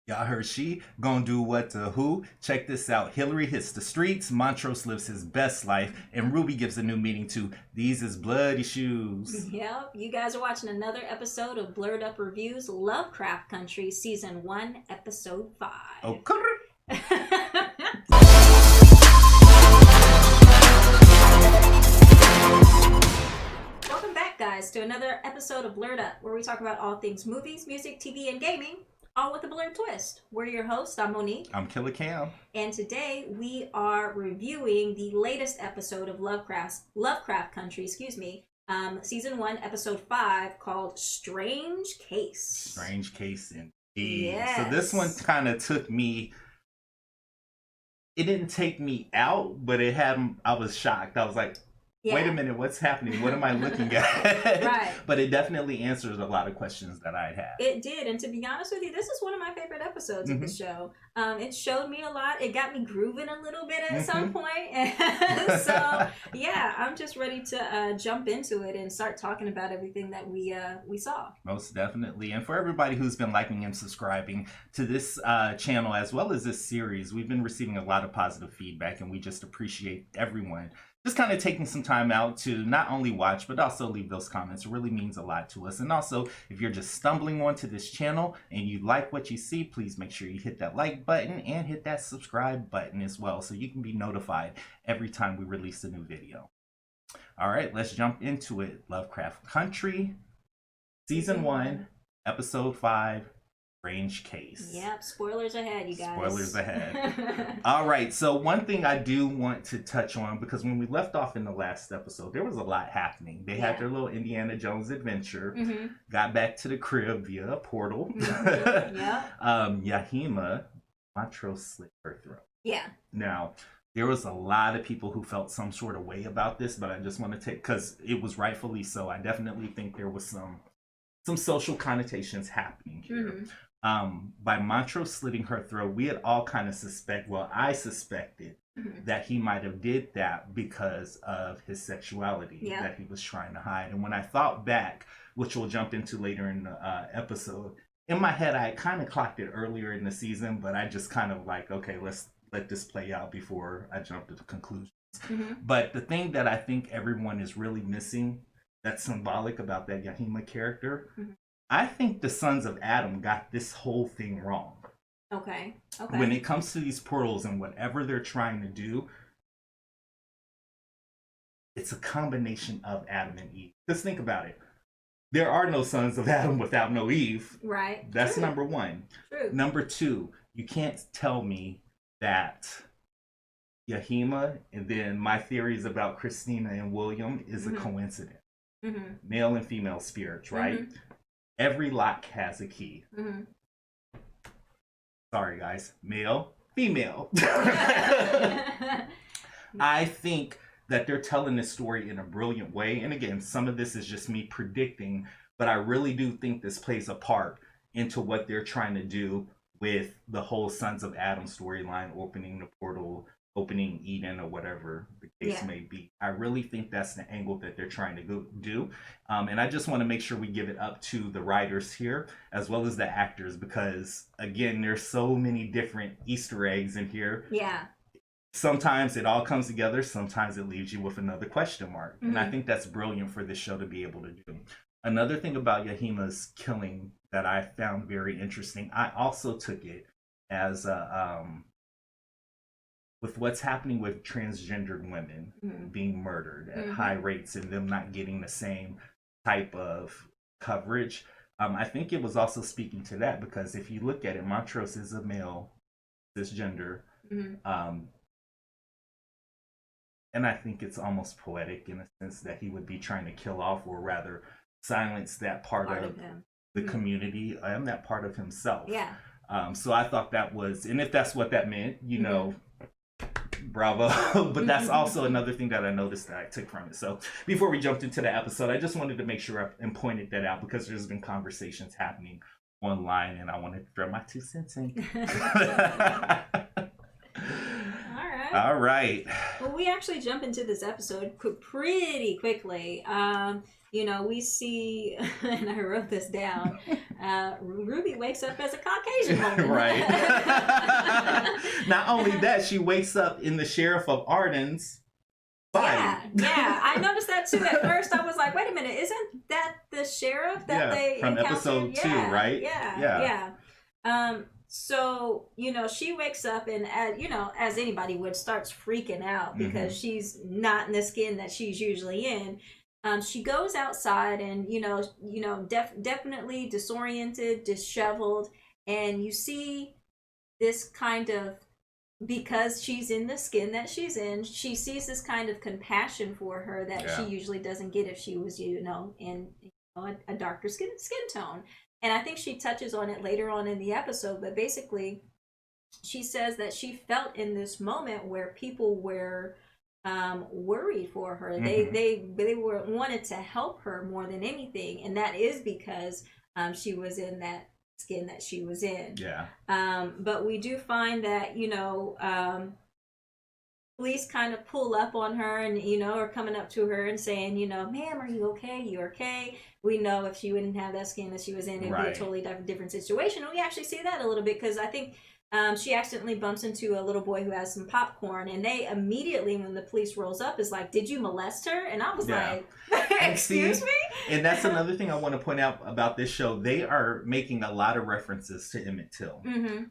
Y'all heard she gonna do what to who? Check this out. Hillary hits the streets, Montrose lives his best life, and Ruby gives a new meaning to these is bloody shoes. Yep, you guys are watching another episode of Blurred Up Reviews Lovecraft Country, Season 1, Episode 5. Okay. Welcome back, guys, to another episode of Blurred Up, where we talk about all things movies, music, TV, and gaming, all with a blurred twist. We're your hosts. I'm Monique. I'm Killer Cam. And today we are reviewing the latest episode of Lovecraft Country, Season 1, Episode 5, called Strange Case. Strange Case, indeed. Yes. So this one kind of took me... It didn't take me out, but I was shocked. I was like, wait a minute, what's happening? What am I looking at? Right. But it definitely answers a lot of questions that I had. It did, and to be honest with you, this is one of my favorite episodes of the show. It showed me a lot. It got me grooving a little bit at some point. And so, yeah, I'm just ready to jump into it and start talking about everything that we saw. Most definitely. And for everybody who's been liking and subscribing to this channel as well as this series, we've been receiving a lot of positive feedback, and we just appreciate everyone just kind of taking some time out to not only watch, but also leave those comments. It really means a lot to us. And also, if you're just stumbling onto this channel and you like what you see, please make sure you hit that like button and hit that subscribe button as well, so you can be notified every time we release a new video. All right, let's jump into it. Lovecraft Country, Season 1, Episode 5, Strange Case. Yep, spoilers ahead, you guys. Spoilers ahead. All right, so one thing I do want to touch on, because when we left off in the last episode, there was a lot happening. They had their little Indiana Jones adventure, got back to the crib via a portal. Yahima, Montrose slit her throat. Yeah. Now, there was a lot of people who felt some sort of way about this, but I just want to take, because it was rightfully so, I definitely think there was some social connotations happening here. By Montrose slitting her throat, we had all kind of I suspected that he might have did that because of his sexuality that he was trying to hide. And when I thought back, which we'll jump into later in the episode, in my head I kind of clocked it earlier in the season, but I just kind of like, okay, let's let this play out before I jump to the conclusions. But the thing that I think everyone is really missing that's symbolic about that Yahima character, I think the sons of Adam got this whole thing wrong. Okay. When it comes to these portals and whatever they're trying to do, it's a combination of Adam and Eve. Just think about it. There are no sons of Adam without no Eve. Right. That's True. number one. True. Number two, you can't tell me that Yahima and then my theories about Christina and William is a coincidence. Male and female spirits, right? Every lock has a key. Sorry, guys. Male, female. I think that they're telling this story in a brilliant way. And again, some of this is just me predicting, but I really do think this plays a part into what they're trying to do with the whole Sons of Adam storyline, opening the portal, opening Eden, or whatever the case may be. I really think that's the angle that they're trying to do. And I just want to make sure we give it up to the writers here, as well as the actors, because again, there's so many different Easter eggs in here. Yeah. Sometimes it all comes together. Sometimes it leaves you with another question mark. And I think that's brilliant for this show to be able to do. Another thing about Yahima's killing that I found very interesting, I also took it as a... with what's happening with transgendered women being murdered at high rates and them not getting the same type of coverage, I think it was also speaking to that, because if you look at it, Montrose is a male, cisgender, and I think it's almost poetic in a sense that he would be trying to kill off, or rather silence that part of the community and that part of himself. Yeah. So I thought that was, and if that's what that meant, you know, bravo. But that's also another thing that I noticed that I took from it. So before we jumped into the episode, I just wanted to make sure I pointed that out, because there's been conversations happening online and I wanted to throw my 2 cents in. All right. Well, we actually jump into this episode pretty quickly. You know, we see, and I wrote this down, Ruby wakes up as a Caucasian woman. Right. Not only that, she wakes up in the Sheriff of Arden's body. Yeah. I noticed that too. At first, I was like, "Wait a minute, isn't that the sheriff that they from encountered?" episode 2, right? Yeah. So she wakes up and, as anybody would, starts freaking out because she's not in the skin that she's usually in. She goes outside and definitely disoriented, disheveled, and you see this kind of, because she's in the skin that she's in, she sees this kind of compassion for her that she usually doesn't get if she was, in a darker skin tone. And I think she touches on it later on in the episode, but basically she says that she felt in this moment where people were worried for her. They were wanted to help her more than anything, and that is because she was in that skin that she was in. But we do find that police kind of pull up on her and are coming up to her and saying, "Ma'am, are you okay? You okay?" We know if she wouldn't have that skin that she was in, it would be a totally different situation. And we actually see that a little bit because I think she accidentally bumps into a little boy who has some popcorn, and they immediately, when the police rolls up, is like, "Did you molest her?" And I was like, "Excuse me?" And that's another thing I want to point out about this show. They are making a lot of references to Emmett Till.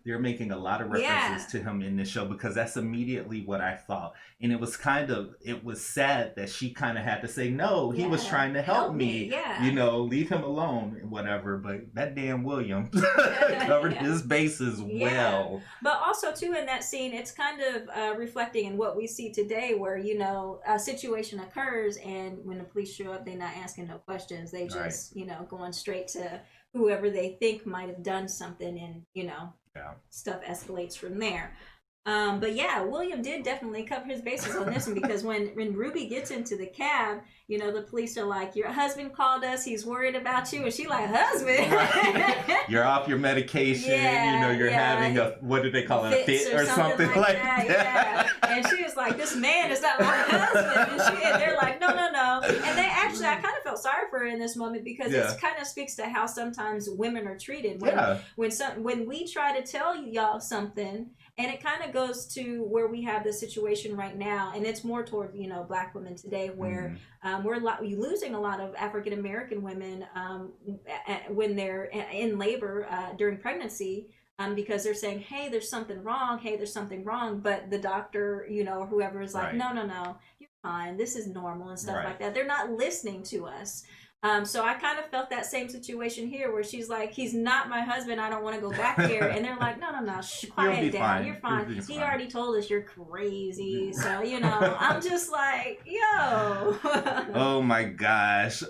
They're making a lot of references to him in this show because that's immediately what I thought. And it was sad that she kind of had to say, "No, he was trying to help me. Leave him alone," and whatever. But that damn William covered his bases well. But also too, in that scene, it's kind of reflecting in what we see today, where a situation occurs, and when the police show up, they're not asking no questions. They just going straight to whoever they think might have done something, and stuff escalates from there. But William did definitely cover his bases on this one, because when Ruby gets into the cab, the police are like, "Your husband called us. He's worried about you." And she like, "Husband? You're off your medication. You're having a, what do they call it, a fit or something like that. Yeah. And she was like, "This man is not my husband." And they're like, no. And they actually, I kind of felt sorry for her in this moment, because it kind of speaks to how sometimes women are treated. When we try to tell y'all something, and it kind of goes to where we have the situation right now, and it's more toward Black women today, where we're losing a lot of African American women when they're in labor during pregnancy, because they're saying, "Hey, there's something wrong. Hey, there's something wrong," but the doctor, or whoever is like, "No, you're fine. This is normal," and stuff like that. They're not listening to us. So I kind of felt that same situation here, where she's like, "He's not my husband. I don't want to go back there." And they're like, "No. Quiet down. Fine. You're fine. He already told us you're crazy." So, I'm just like, yo. Oh my gosh.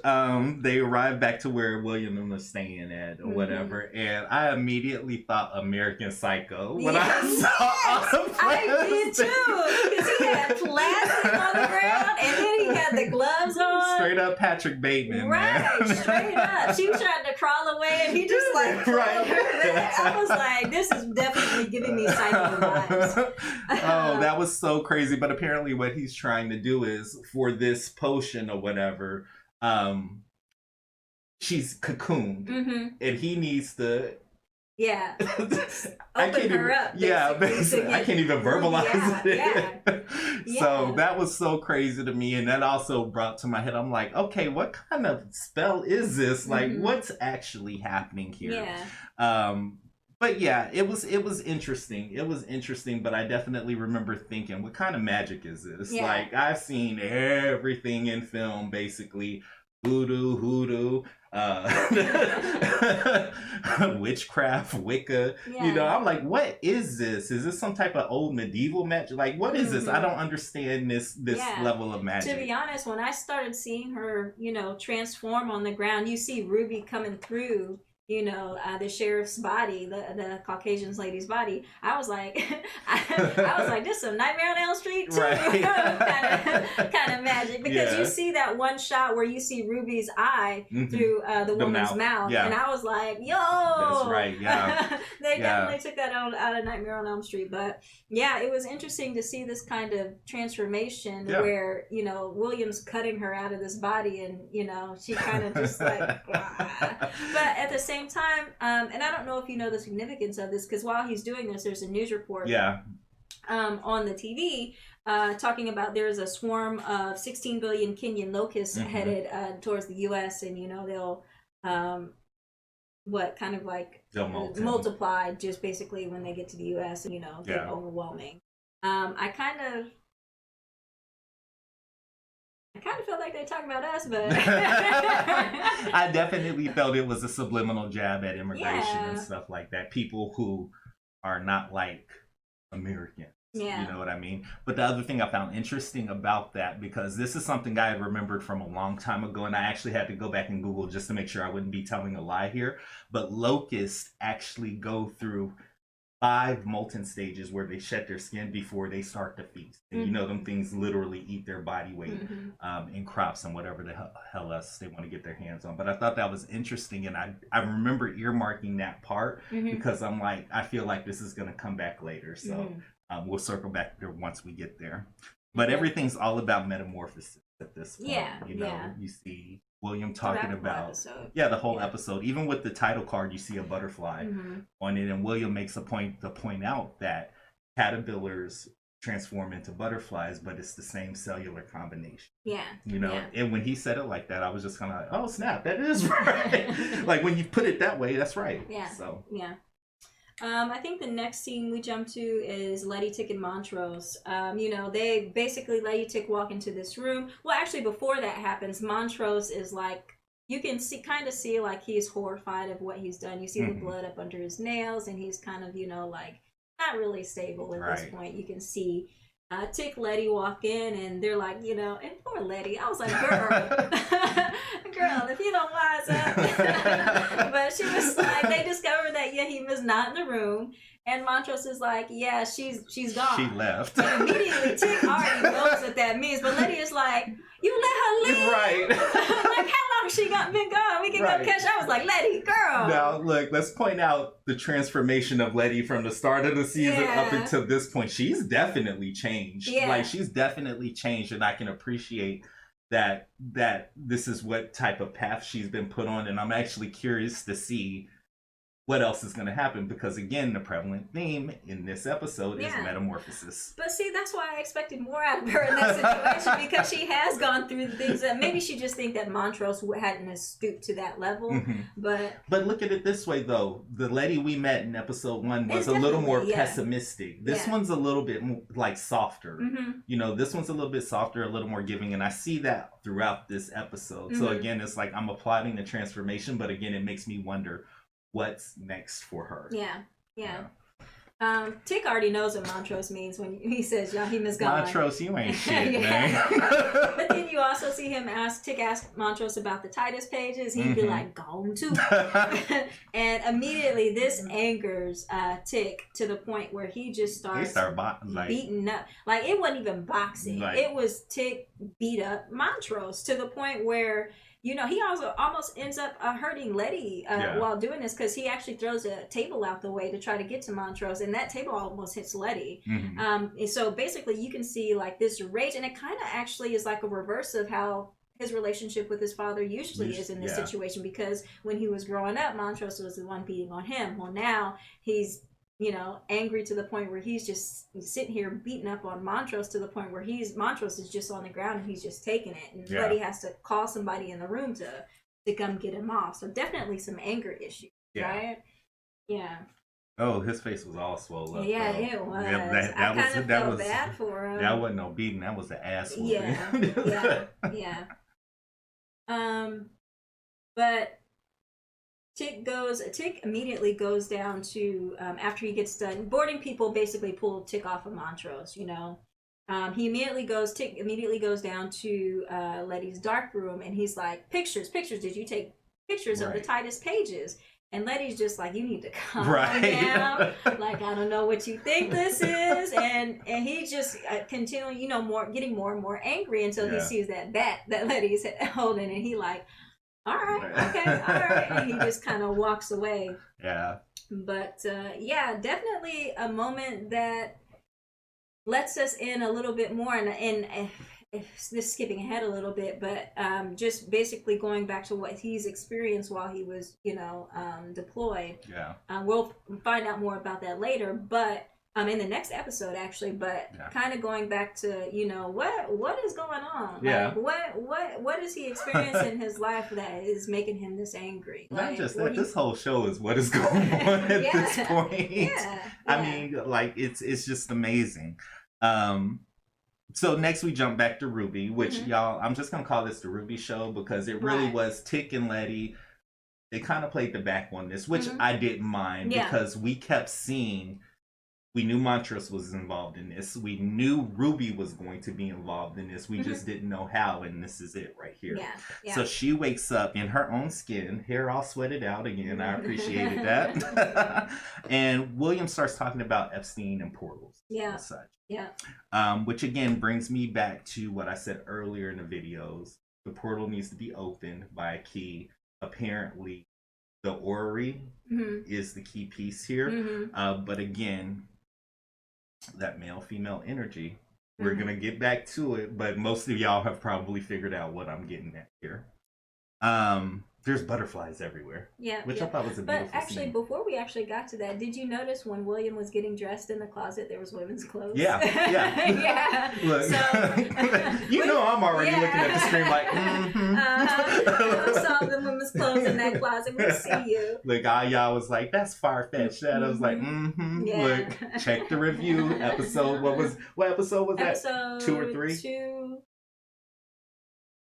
They arrived back to where William was staying at or whatever. And I immediately thought American Psycho when I saw I did too. Because he had plastic on the ground, and then he had the gloves on. Straight up Patrick Bateman. Right, straight up. She was trying to crawl away, and he just like crawled her back. I was like, this is definitely giving me Psycho vibes. Oh, that was so crazy. But apparently what he's trying to do is, for this potion or whatever, she's cocooned. And he needs to... Open her up. Basically. I can't even verbalize it. So that was so crazy to me, and that also brought to my head, I'm like, okay, what kind of spell is this? Like, what's actually happening here? But it was interesting. It was interesting, but I definitely remember thinking, what kind of magic is this? Like, I've seen everything in film, basically. Voodoo, hoodoo, witchcraft, Wicca. I'm like, what is this? Is this some type of old medieval magic? Like, what is this? I don't understand this level of magic. To be honest, when I started seeing her, transform on the ground, you see Ruby coming through, the sheriff's body, the Caucasian lady's body. I was like, this is some Nightmare on Elm Street too, kind of magic, because you see that one shot where you see Ruby's eye through the woman's mouth, and I was like, yo, that's right, they definitely took that out of Nightmare on Elm Street. But it was interesting to see this kind of transformation where William's cutting her out of this body, and she kind of just like, but at the same same time, and I don't know if you know the significance of this, because while he's doing this, there's a news report on the TV talking about there's a swarm of 16 billion Kenyan locusts headed towards the U.S. and they'll they'll multiply just basically when they get to the U.S. and get overwhelming. I kind of felt like they're talking about us, but I definitely felt it was a subliminal jab at immigration and stuff like that. People who are not like Americans. Yeah. You know what I mean? But the other thing I found interesting about that, because this is something I had remembered from a long time ago, and I actually had to go back and Google just to make sure I wouldn't be telling a lie here, but locusts actually go through 5 molten stages where they shed their skin before they start to feast. And them things literally eat their body weight in crops and whatever the hell else they want to get their hands on. But I thought that was interesting, and I remember earmarking that part because I'm like, I feel like this is going to come back later. So we'll circle back there once we get there. But everything's all about metamorphosis at this point. You see William talking about the whole episode. Even with the title card, you see a butterfly on it, and William makes a point to point out that caterpillars transform into butterflies, but it's the same cellular combination. And when he said it like that, I was just kind of like, oh snap, that is right. Like when you put it that way, that's right. I think the next scene we jump to is Letty, Tic, and Montrose. They basically Letty, Tic walk into this room. Well, actually, before that happens, Montrose is like, you can kind of see like he's horrified of what he's done. You see the blood up under his nails, and he's kind of, like not really stable at this point. You can see Tic, Letty walk in, and they're like, and poor Letty. I was like, girl, if you don't wise up. But she was like, they discovered that Yahima's not in the room, and Montrose is like, yeah, she's gone. She left. And immediately Tic already knows what that means, but Letty is like, you let her leave? Right. Like, how long she been gone? We can go catch her. I was like, Letty, girl. Now, look, let's point out the transformation of Letty from the start of the season up until this point. She's definitely changed. Like, she's definitely changed, and I can appreciate that this is what type of path she's been put on, and I'm actually curious to see what else is going to happen, because again, the prevalent theme in this episode is metamorphosis. But see, that's why I expected more out of her in that situation, because she has gone through things that maybe she just think that Montrose hadn't stooped to that level. But look at it this way, though. The Letty we met in episode 1 was a little more pessimistic. This one's a little bit more, like, softer. This one's a little bit softer, a little more giving, and I see that throughout this episode. So again, it's like I'm applauding the transformation, but again, it makes me wonder what's next for her. Tic already knows what Montrose means when he says Yahima's gone. Montrose, you ain't shit, man. But then you also see him Tic ask Montrose about the Titus pages. He'd be like, gone too. And immediately this angers Tic to the point where he just starts beating up. Like, it wasn't even boxing. It was Tic beat up Montrose to the point where he also almost ends up hurting Letty while doing this, because he actually throws a table out the way to try to get to Montrose, and that table almost hits Letty. So basically you can see like this rage, and it kind of actually is like a reverse of how his relationship with his father usually is in this situation, because when he was growing up, Montrose was the one beating on him. Well, now he's angry to the point where he's just sitting here beating up on Montrose to the point where Montrose is just on the ground and he's just taking it. And Letty has to call somebody in the room to come get him off. So definitely some anger issues, right? Yeah. Oh, his face was all swollen up. Yeah, though. It was. I kind of felt bad for him. That wasn't no beating. That was the ass whooping. But Tic immediately goes down to, after he gets done, boarding people basically pull Tic off of Montrose, Tic immediately goes down to Letty's dark room, and he's like, pictures, did you take pictures of the Titus pages? And Letty's just like, you need to calm down. Like, I don't know what you think this is. And he just continually, getting more and more angry until he sees that bat that Letty's holding, and he like, all right, okay, all right. And he just kind of walks away. Yeah. But, definitely a moment that lets us in a little bit more. And this skipping ahead a little bit, but just basically going back to what he's experienced while he was, deployed. Yeah. We'll find out more about that later, but in the next episode actually. But kind of going back to what is going on? Yeah. Like, what is he experiencing in his life that is making him this angry? Not like, just that. This whole show is what is going on at this point. Yeah. I mean, like it's just amazing. So next we jump back to Ruby, which y'all, I'm just gonna call this the Ruby show because it really was Tic and Leti. They kind of played the back on this, which I didn't mind because we kept seeing. We knew Montrose was involved in this. We knew Ruby was going to be involved in this. We just didn't know how, and this is it right here. Yeah. So she wakes up in her own skin, hair all sweated out again. I appreciated that. And William starts talking about Epstein and portals and such. Yeah. Which again brings me back to what I said earlier in the videos. The portal needs to be opened by a key. Apparently, the orrery is the key piece here. But again, that male-female energy, we're going to get back to it, but most of y'all have probably figured out what I'm getting at here. There's butterflies everywhere. Yeah. Which I thought was a beautiful But actually, scene. Before we actually got to that, did you notice when William was getting dressed in the closet, there was women's clothes? Yeah. Yeah. Look, So, I'm already looking at the screen like, I saw the women's clothes in that closet. We see you. Look, all y'all was like, that's far-fetched. That I was like, Yeah. Look, check the review. Episode, what episode was that? Episode 2 or 3? 2.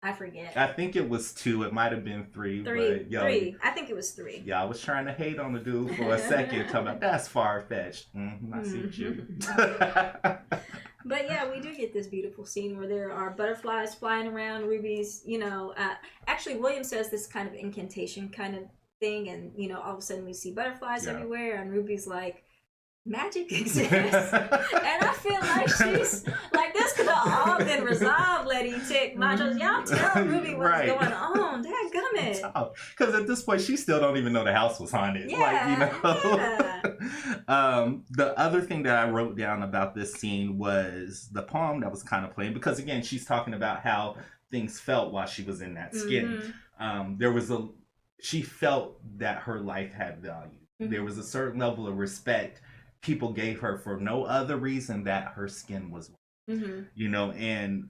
I forget. I think it was 2. It might have been 3. 3. But, yo, 3. I think it was 3. Yeah, I was trying to hate on the dude for a second, talking about that's far-fetched. I see you. But yeah, we do get this beautiful scene where there are butterflies flying around, rubies, actually William says this kind of incantation kind of thing, and all of a sudden we see butterflies everywhere, and Ruby's like, magic exists. And I feel like she's like, this could have all been resolved, Letty, Tic, Montrose. Y'all tell Ruby what's going on. Dadgummit. Because at this point, she still don't even know the house was haunted. The other thing that I wrote down about this scene was the poem that was kind of playing, because again, she's talking about how things felt while she was in that skin. She felt that her life had value. There was a certain level of respect people gave her for no other reason that her skin was and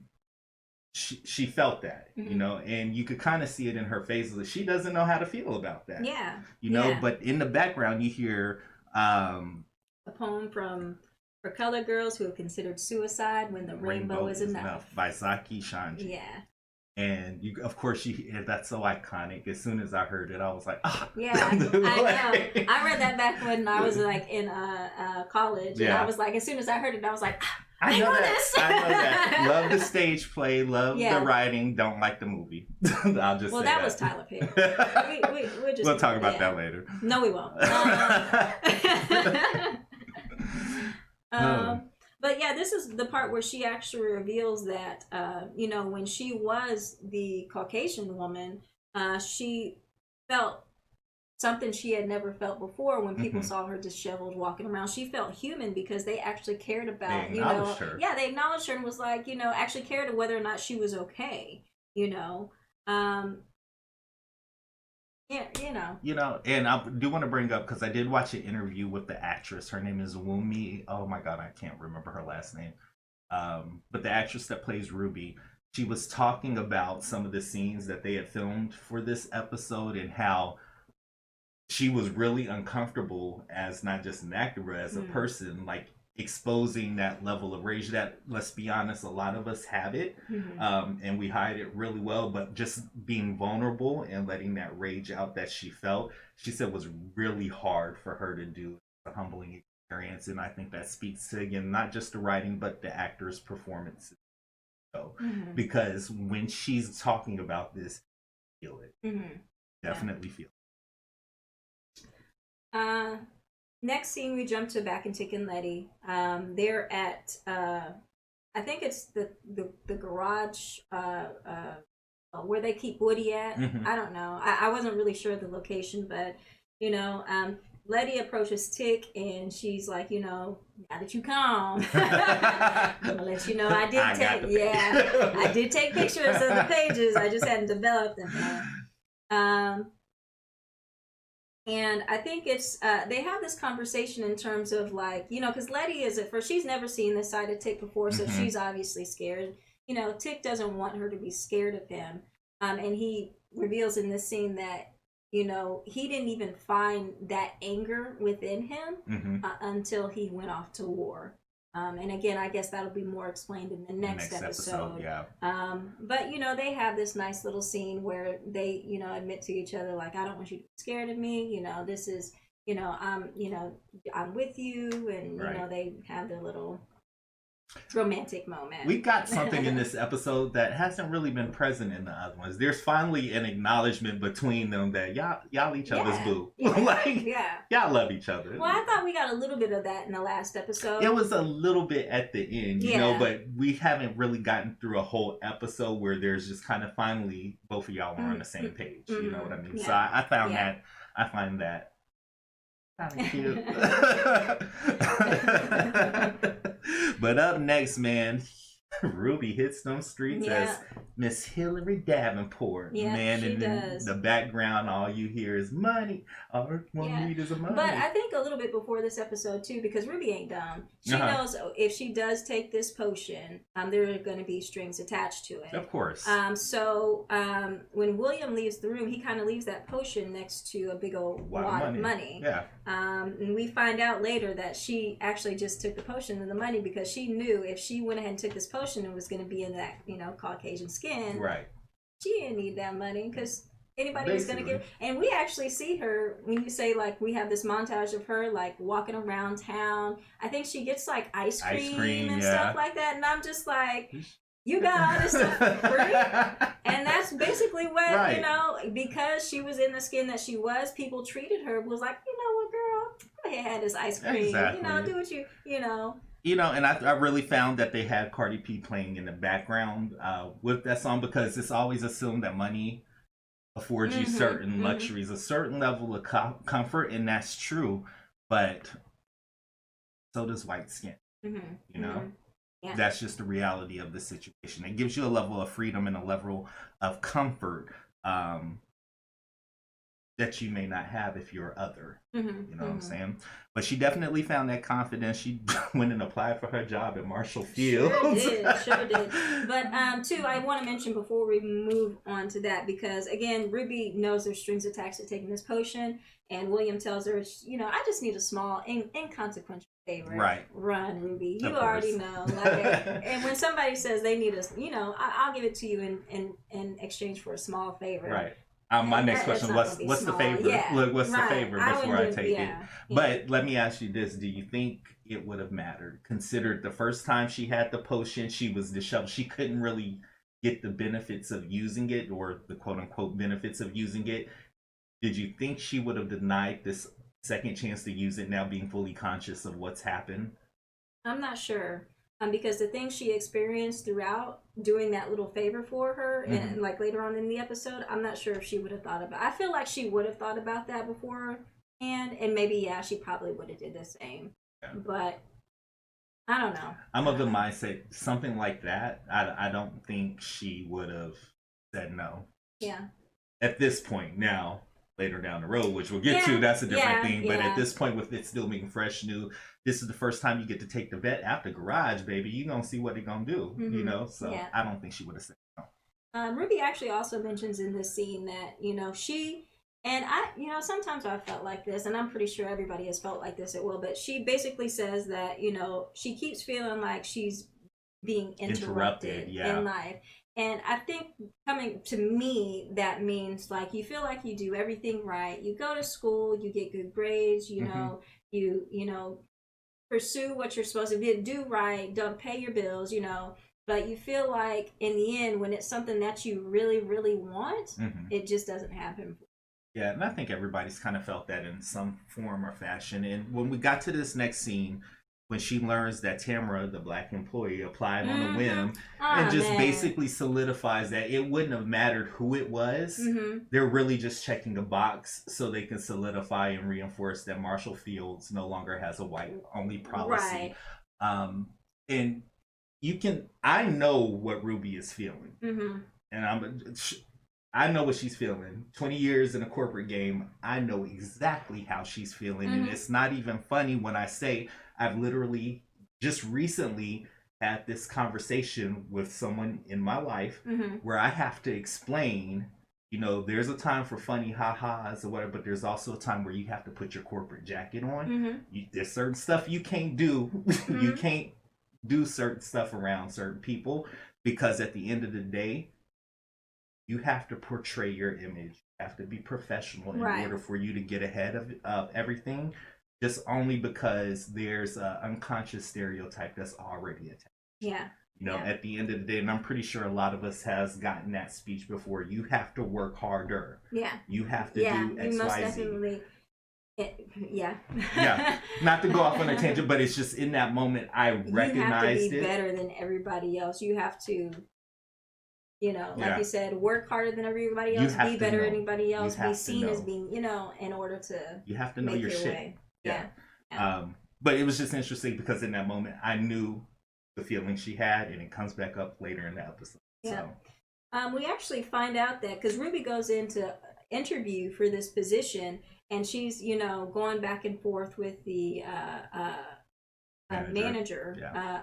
she felt that and you could kind of see it in her face that she doesn't know how to feel about that, but in the background you hear a poem from For Color Girls Who Have Considered Suicide When the Rainbow Is Enough by Zaki Shanji. And of course, that's so iconic. As soon as I heard it, I was like, oh. Yeah, I know. I read that back when I was like in college, and I was like, as soon as I heard it, I was like, I know this. I know that. Love the stage play, love the writing, don't like the movie. I'll just say that was Tyler Perry. We'll talk about that later. No, we won't. But yeah, this is the part where she actually reveals that, when she was the Caucasian woman, she felt something she had never felt before when people saw her disheveled walking around. She felt human because they actually cared about, they acknowledged her. Yeah, they acknowledged her and was like, actually cared whether or not she was okay, and I do want to bring up, because I did watch an interview with the actress. Her name is Wumi. Oh my God, I can't remember her last name. But the actress that plays Ruby, she was talking about some of the scenes that they had filmed for this episode and how she was really uncomfortable as not just an actor, but as a person, like exposing that level of rage that, let's be honest, a lot of us have it, and we hide it really well, but just being vulnerable and letting that rage out that she felt, she said was really hard for her to do. A humbling experience, and I think that speaks to, again, not just the writing but the actor's performance. Because when she's talking about this, feel it. Definitely feel it. Next scene, we jump to back in Tic and Leti. They're at, I think it's the garage where they keep Woody at. I don't know. I wasn't really sure of the location, but Letty approaches Tic, and she's like, now that you calm, I'm gonna let you know I did take pictures of the pages. I just hadn't developed them yet. And I think it's they have this conversation in terms of like, because Letty is at first, she's never seen this side of Tic before, so she's obviously scared. Tic doesn't want her to be scared of him, and he reveals in this scene that he didn't even find that anger within him until he went off to war. And again, I guess that'll be more explained in the next episode. Yeah. But they have this nice little scene where they admit to each other, like, I don't want you to be scared of me. This is I'm with you, and they have their little romantic moment. We got something in this episode that hasn't really been present in the other ones. There's finally an acknowledgement between them that y'all each other's boo. Y'all love each other. Well, I thought we got a little bit of that in the last episode. It was a little bit at the end, you know, but we haven't really gotten through a whole episode where there's just kind of finally both of y'all are on the same page. You know what I mean? So I find that kind of cute. But up next, man, Ruby hits them streets as Miss Hillary Davenport. Man, and in the background, all you hear is money. All one need is a money. But I think a little bit before this episode, too, because Ruby ain't dumb. She knows if she does take this potion, there are going to be strings attached to it. Of course. So when William leaves the room, he kind of leaves that potion next to a big old wad of money. Yeah. And we find out later that she actually just took the potion and the money because she knew if she went ahead and took this potion and was going to be in that, Caucasian skin. Right. She didn't need that money because anybody was going to give. And we actually see her, when you say, like, we have this montage of her, like, walking around town. I think she gets, like, ice cream and stuff like that. And I'm just like, you got all this stuff for free? And that's basically what, because she was in the skin that she was, people treated her, was like, you know what, girl, go ahead, have this ice cream. Exactly. Do what and I really found that they had Cardi B playing in the background with that song because it's always assumed that money affords you certain luxuries, a certain level of comfort, and that's true. But so does white skin. Yeah. That's just the reality of the situation. It gives you a level of freedom and a level of comfort that you may not have if you're other. You know what I'm saying? But she definitely found that confidence. She went and applied for her job at Marshall Field. Sure did. But too, I want to mention before we move on to that, because again, Ruby knows there's strings attached to taking this potion, and William tells her, I just need a small, inconsequential favor. Right. Run, Ruby. You already know. And when somebody says they need us, I'll give it to you in exchange for a small favor. Right. My next question, what's the favor? Look, what's the favor before I take it? But let me ask you this. Do you think it would have mattered? Considered the first time she had the potion, she was disheveled. She couldn't really get the benefits of using it, or the quote-unquote benefits of using it. Did you think she would have denied this second chance to use it now being fully conscious of what's happened? I'm not sure. Because the things she experienced throughout doing that little favor for her, and like later on in the episode, I'm not sure if she would have thought about. I feel like she would have thought about that before, and maybe she probably would have did the same. Yeah. But I don't know. I'm of the mindset something like that. I don't think she would have said no. Yeah. At this point now. Later down the road, which we'll get to, that's a different thing. But at this point, with it still being fresh, new, this is the first time you get to take the vet out the garage, baby. You're going to see what they're going to do, So I don't think she would have said no. Ruby actually also mentions in this scene that, she, and I, sometimes I felt like this, and I'm pretty sure everybody has felt like this at will, but she basically says that, she keeps feeling like she's being interrupted in life. And I think coming to me, that means like you feel like you do everything right. You go to school, you get good grades, you pursue what you're supposed to do right, don't pay your bills, But you feel like in the end, when it's something that you really, really want, it just doesn't happen. Yeah, and I think everybody's kind of felt that in some form or fashion. And when we got to this next scene, when she learns that Tamara, the black employee, applied on a whim, Oh, and just man. basically solidifies that it wouldn't have mattered who it was. They're really just checking a box so they can solidify and reinforce that Marshall Fields no longer has a white-only policy. Right. And I know what Ruby is feeling. And I know what she's feeling. 20 years in a corporate game, I know exactly how she's feeling. And it's not even funny when I say I've literally just recently had this conversation with someone in my life where I have to explain, there's a time for funny ha-has or whatever, but there's also a time where you have to put your corporate jacket on. There's certain stuff you can't do. You can't do certain stuff around certain people, because at the end of the day, you have to portray your image. You have to be professional in order for you to get ahead of everything, just only because there's an unconscious stereotype that's already attached. At the end of the day, and I'm pretty sure a lot of us has gotten that speech before, you have to work harder. You have to do X, most Y, definitely. Not to go off on a tangent, but it's just in that moment I recognized it. You have to be better than everybody else. You have to, like you said, work harder than everybody else, be better than anybody else, be seen as being, in order to you have to know your shit. But it was just interesting because in that moment I knew the feeling she had, and it comes back up later in the episode. We actually find out that because Ruby goes into interview for this position, and she's going back and forth with the manager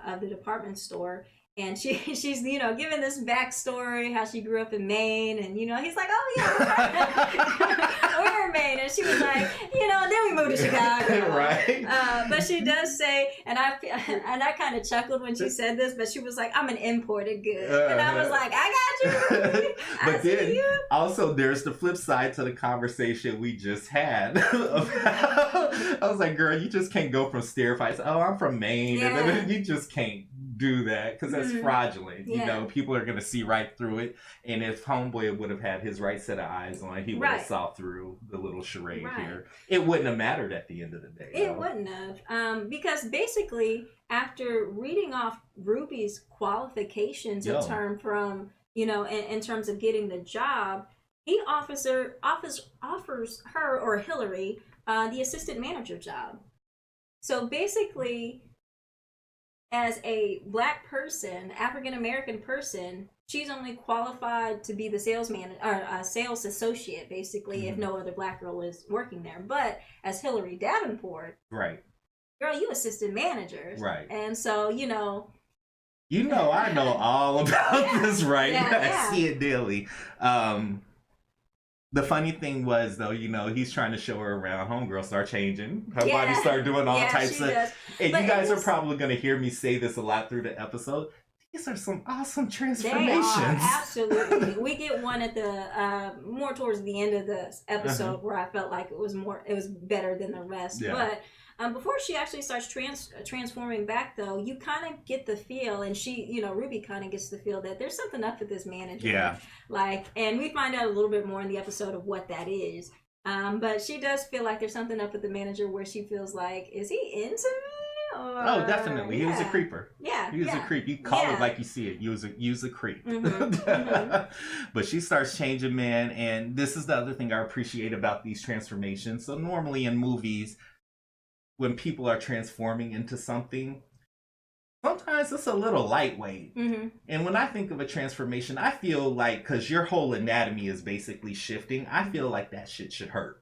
of the department store, and she's giving this backstory how she grew up in Maine, and he's like, oh yeah, we're in Maine, and she was like, then we moved to Chicago, but she does say, and I kind of chuckled when she said this, but she was like, I'm an imported good, and I was like, I got you. But then also there's the flip side to the conversation we just had. I was like, girl, you just can't go from stereotypes. Oh, I'm from Maine, and then you just can't do that because that's fraudulent. People are gonna see right through it, and if homeboy would have had his right set of eyes on, he would have saw through the little charade here. It wouldn't have mattered at the end of the day. It wouldn't have, because basically after reading off Ruby's qualifications in terms of getting the job, he offers her or Hillary the assistant manager job. So basically, as a black person, African American person, she's only qualified to be the sales manager or sales associate, basically, if no other black girl is working there. But as Hillary Davenport, girl, you assistant manager, and so I know all about this, I see it daily. The funny thing was, though, he's trying to show her around. Homegirl start changing. Her body start doing all types of... And but you guys are probably going to hear me say this a lot through the episode. These are some awesome transformations. They are, absolutely. We get one at the... more towards the end of the episode where I felt like it was better than the rest. But before she actually starts transforming back, though, you kind of get the feel, and she, Ruby kind of gets the feel that there's something up with this manager. And we find out a little bit more in the episode of what that is. But she does feel like there's something up with the manager where she feels like, is he into me? Or... Oh, definitely. He was a creeper. He was a creep. You call it like you see it. He was a creep. But she starts changing, man. And this is the other thing I appreciate about these transformations. So normally in movies, when people are transforming into something, sometimes it's a little lightweight. And when I think of a transformation, I feel like, because your whole anatomy is basically shifting, I feel like that shit should hurt.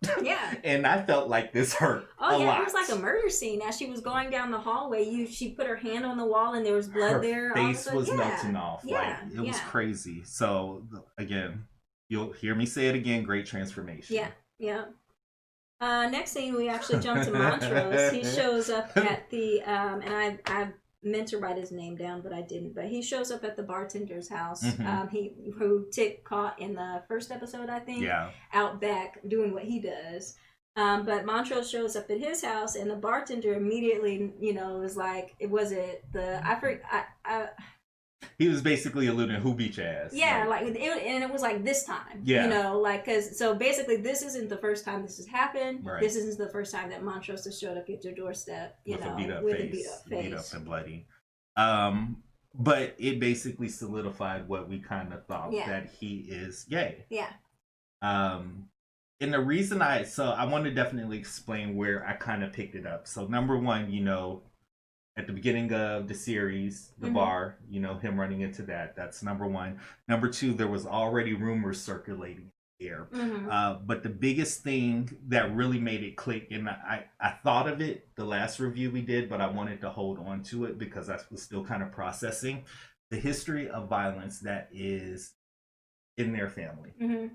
And I felt like this hurt a lot. It was like a murder scene. As she was going down the hallway, she put her hand on the wall and there was blood there. Her face was melting off. It was crazy. So, again, you'll hear me say it again, great transformation. Next thing, we actually jump to Montrose. He shows up at the and I meant to write his name down, but I didn't. But he shows up at the bartender's house. Who Tic caught in the first episode, I think. Out back doing what he does. But Montrose shows up at his house, and the bartender immediately, was like, he was basically alluding, who beat your ass? Yeah, and it was like this time. Yeah. You know, like, because, so basically this isn't the first time this has happened. Right. This isn't the first time that Montrose has showed up at your doorstep, with a beat up face. Beat up and bloody. But it basically solidified what we kind of thought, that he is gay. Yeah. And the reason I want to definitely explain where I kind of picked it up. So number one, at the beginning of the series, the bar, him running into that's number one. Number two, there was already rumors circulating there. But the biggest thing that really made it click, and I thought of it the last review we did, but I wanted to hold on to it because I was still kind of processing the history of violence that is in their family.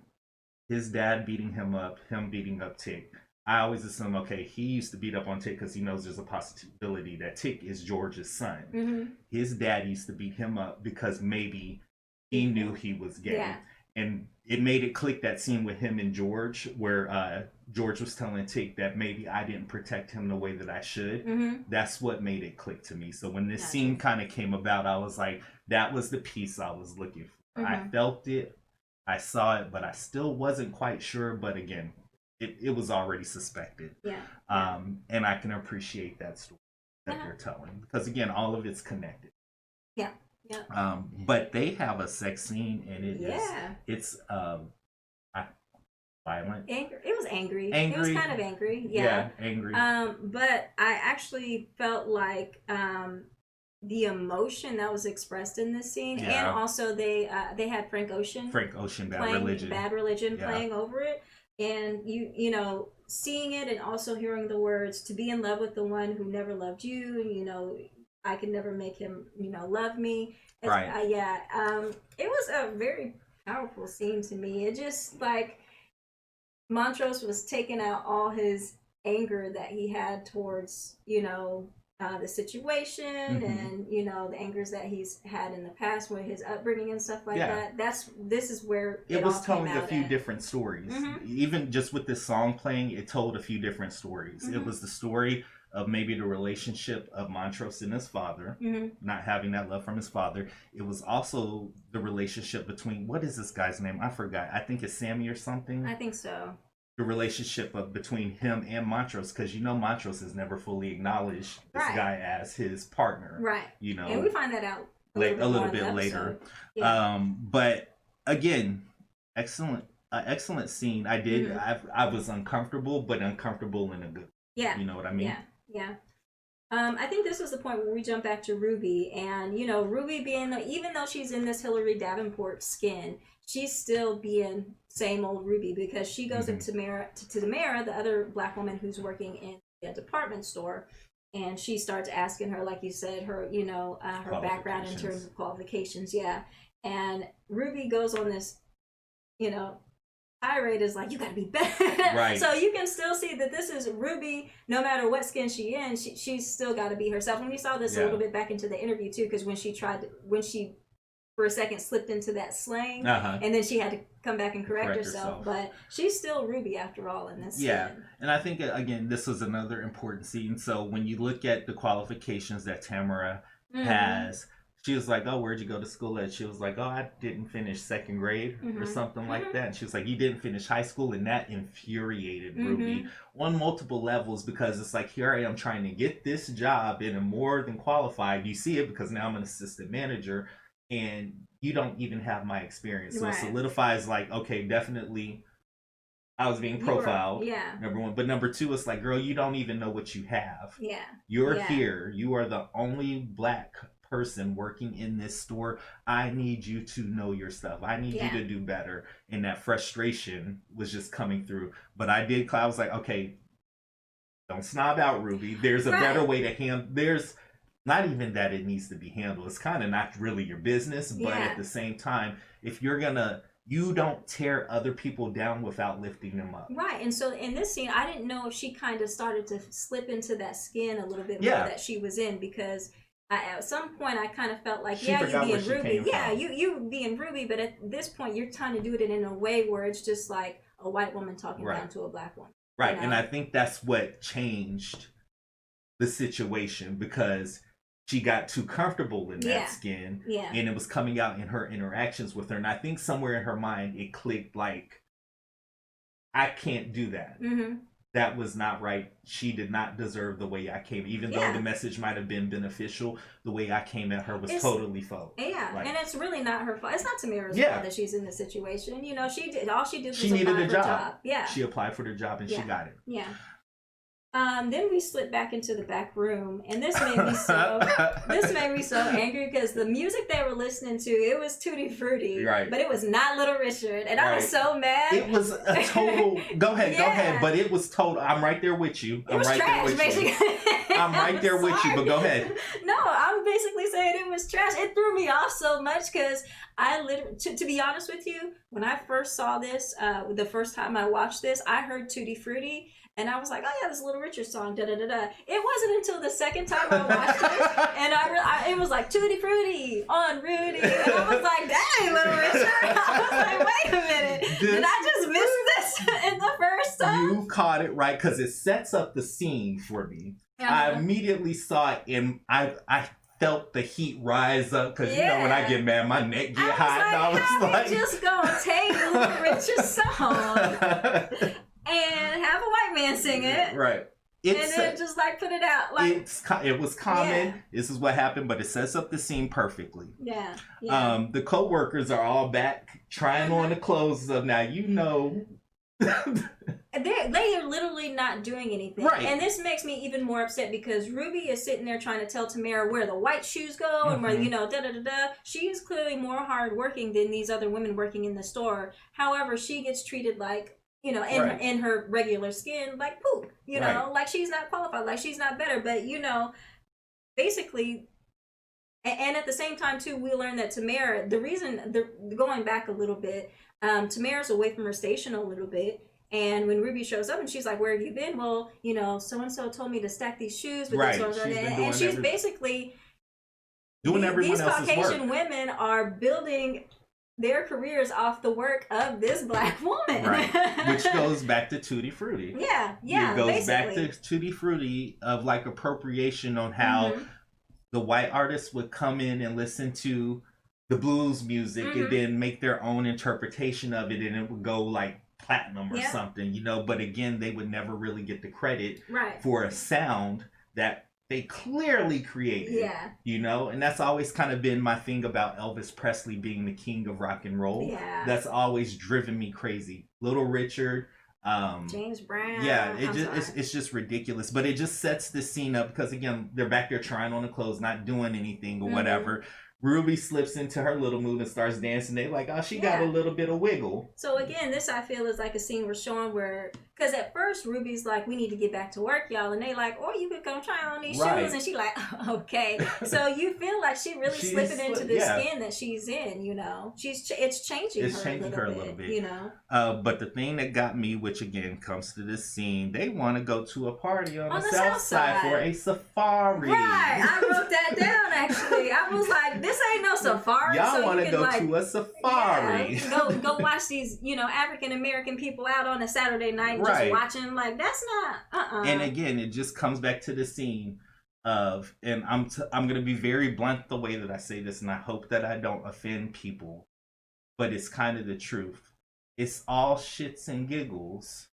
His dad beating him up, him beating up Tic. I always assume, okay, he used to beat up on Tic because he knows there's a possibility that Tic is George's son. His dad used to beat him up because maybe he knew he was gay. Yeah. And it made it click, that scene with him and George, where George was telling Tic that maybe I didn't protect him the way that I should. That's what made it click to me. So when this scene kind of came about, I was like, that was the piece I was looking for. I felt it. I saw it, but I still wasn't quite sure. But again, it was already suspected. Yeah. And I can appreciate that story that they're telling, because again, all of it's connected. Yeah. Yeah. But they have a sex scene, and it's violent. It was angry. It was kind of angry. Yeah. Angry. But I actually felt like the emotion that was expressed in this scene, and also they had Frank Ocean, Bad Religion playing over it, and you seeing it and also hearing the words, to be in love with the one who never loved you, I could never make him love me. Right. It was a very powerful scene to me. It just, like, Montrose was taking out all his anger that he had towards the situation, and the angers that he's had in the past with his upbringing and stuff like that. This is where it was telling a few different stories. Even just with this song playing, it told a few different stories. It was the story of maybe the relationship of Montrose and his father, not having that love from his father. It was also the relationship between, what is this guy's name? I forgot. I think it's Sammy or something. I think so. The relationship between him and Montrose, because Montrose has never fully acknowledged this guy as his partner. Right. And we find that out a little bit later. But again, excellent scene. I was uncomfortable, but uncomfortable in a good way. Yeah. You know what I mean? Yeah. I think this was the point where we jump back to Ruby, and Ruby being, even though she's in this Hilary Davenport skin, she's still being same old Ruby, because she goes up to Tamara, the other black woman who's working in a department store, and she starts asking her, like you said, her her background in terms of qualifications. And Ruby goes on this tirade, is like, you gotta be better. Right. So you can still see that this is Ruby, no matter what skin she in, she's still got to be herself. And we saw this a little bit back into the interview too, because when she for a second slipped into that slang, and then she had to come back and correct herself. But she's still Ruby after all in this scene. And I think, again, this was another important scene. So when you look at the qualifications that Tamara has, she was like, oh, where'd you go to school at? She was like, oh, I didn't finish second grade or something like that. And she was like, you didn't finish high school? And that infuriated Ruby on multiple levels, because it's like, here I am trying to get this job and I'm more than qualified. You see it, because now I'm an assistant manager and you don't even have my experience. So it solidifies, like, okay, definitely I was being profiled, number one. But number two, it's like, girl, you don't even know what you have. You're here. You are the only black person working in this store. I need you to know your stuff. I need you to do better. And that frustration was just coming through. But I was like, okay, don't snob out Ruby. There's a better way to handle. There's not even that it needs to be handled. It's kind of not really your business. But at the same time, if you're gonna, you don't tear other people down without lifting them up. Right. And so in this scene, I didn't know if she kind of started to slip into that skin a little bit more that she was in, because at some point I kind of felt like, you being Ruby. You being Ruby, but at this point you're trying to do it in a way where it's just like a white woman talking down to a black woman. Right. And I think that's what changed the situation, because she got too comfortable in that skin, Yeah. and it was coming out in her interactions with her. And I think somewhere in her mind it clicked, like, I can't do that. Mm-hmm. That was not right. She did not deserve the way I came. Even though the message might have been beneficial, the way I came at her was totally faux. Yeah, like, and it's really not her fault. It's not Tamara's fault that she's in this situation. You know, she did was needed a job. Yeah, she applied for the job and she got it. Yeah. Then we slid back into the back room, and this made me so angry because the music they were listening to, it was Tutti Frutti, right? But it was not Little Richard, and I was so mad. It was a total. Go ahead. But it was total. I'm right there with you. It was trash, basically. I'm right there with you, but go ahead. No, I'm basically saying it was trash. It threw me off so much because I literally, to be honest with you, when I first saw this, the first time I watched this, I heard Tutti Frutti. And I was like, oh yeah, this Little Richard song, da da da da. It wasn't until the second time I watched it, and it was like Tutti Frutti on Rudy, and I was like, dang, Little Richard. I was like, wait a minute, did I just miss this in the first time? You caught it right because it sets up the scene for me. I immediately saw it, and I felt the heat rise up because you know when I get mad, my neck get hot. And I was like, just gonna take Little Richard's song. And have a white man sing it, right? And then just like put it out, like it was common. Yeah. This is what happened, but it sets up the scene perfectly. Yeah. The co-workers are all back trying on the clothes of now. You know, they are literally not doing anything, right? And this makes me even more upset because Ruby is sitting there trying to tell Tamara where the white shoes go and where da da da da. She is clearly more hardworking than these other women working in the store. However, she gets treated like, you know, in her regular skin, like poop, you know, like she's not qualified, like she's not better. But, you know, basically, and at the same time, too, we learned that Tamara, going back a little bit, Tamara's away from her station a little bit. And when Ruby shows up and she's like, where have you been? Well, you know, so-and-so told me to stack these shoes with this one. And she's basically doing everyone these else's Caucasian work. Women are building their careers off the work of this black woman. Right. Which goes back to Tutti Frutti. Yeah. It goes back to Tutti Frutti of like appropriation on how the white artists would come in and listen to the blues music and then make their own interpretation of it, and it would go like platinum or something, you know. But again, they would never really get the credit for a sound that they clearly created, you know. And that's always kind of been my thing about Elvis Presley being the king of rock and roll. That's always driven me crazy. Little Richard, James Brown. It's just ridiculous. But it just sets the scene up because again, they're back there trying on the clothes, not doing anything or whatever. Ruby slips into her little move and starts dancing. They like, oh, she got a little bit of wiggle. So again, this I feel is like a scene we're showing where, because at first Ruby's like, we need to get back to work, y'all, and they like, oh, you could come try on these shoes, and she like, okay. So you feel like she really slipping into the skin that she's in, you know. It's changing her a little bit, you know. But the thing that got me, which again comes to this scene, they want to go to a party on the south side for a safari. Right, I wrote that down actually. I was like, this ain't no safari. Y'all want to go to a safari. Yeah, go watch these, you know, African American people out on a Saturday night just watching. Like, that's not, And again, it just comes back to the scene of, and I'm going to be very blunt the way that I say this, and I hope that I don't offend people, but it's kind of the truth. It's all shits and giggles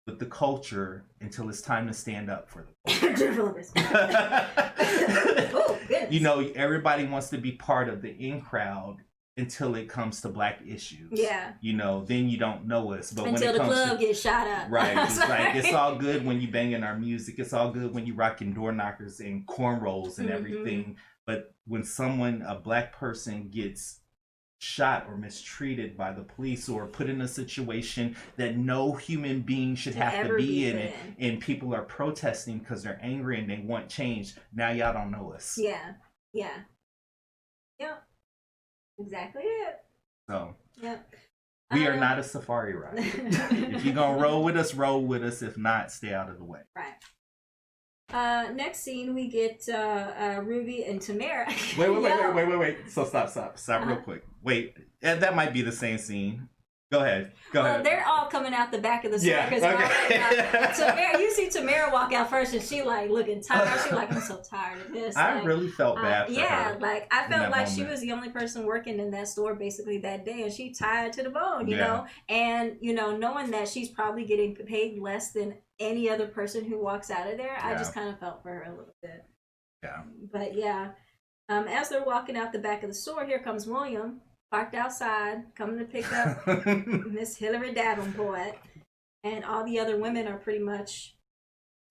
with the culture until it's time to stand up for the culture. Oh, you know, everybody wants to be part of the in crowd until it comes to black issues. Yeah. You know, then you don't know us. But until when it the comes club gets shot up. Right. It's like, it's all good when you banging our music. It's all good when you rocking door knockers and cornrows and everything. But when a black person gets shot or mistreated by the police or put in a situation that no human being should have to be in it, and people are protesting because they're angry and they want change, now y'all don't know us. Yeah. Exactly it. So we are not a safari ride. If you're gonna roll with us, roll with us. If not, stay out of the way. Right. Next scene, we get Ruby and Tamara. Wait. So stop real quick. Wait, that might be the same scene. Go ahead. Well, they're all coming out the back of the store. Tamara, you see Tamara walk out first, and she like looking tired. She like, I'm so tired of this. I really felt bad for her. Like I felt like she was the only person working in that store basically that day, and she tired to the bone, you know. And knowing that she's probably getting paid less than any other person who walks out of there, I just kind of felt for her a little bit. Yeah. But as they're walking out the back of the store, here comes William. Parked outside, coming to pick up Miss Hillary Davenport, and all the other women are pretty much,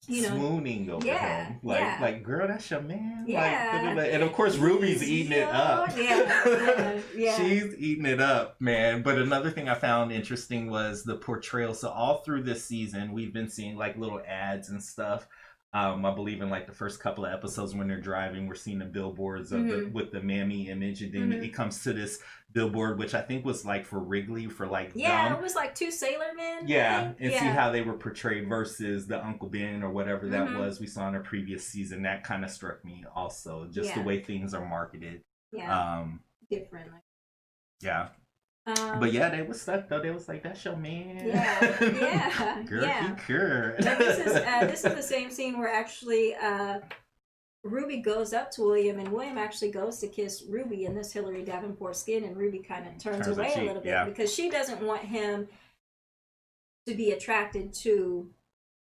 swooning over him. Like, girl, that's your man. Yeah. And of course, Ruby's eating it up. Yeah. She's eating it up, man. But another thing I found interesting was the portrayal. So all through this season, we've been seeing like little ads and stuff. I believe in like the first couple of episodes when they're driving, we're seeing the billboards of with the mammy image, and then it comes to this billboard, which I think was like for Wrigley for like it was like two sailor men. See how they were portrayed versus the Uncle Ben or whatever that was we saw in a previous season. That kind of struck me also, just the way things are marketed. Differently. But they was stuck though. They was like, "That's your man." Girl, he could. This is the same scene where actually Ruby goes up to William, and William actually goes to kiss Ruby in this Hillary Davenport skin, and Ruby kind of turns away a little bit because she doesn't want him to be attracted to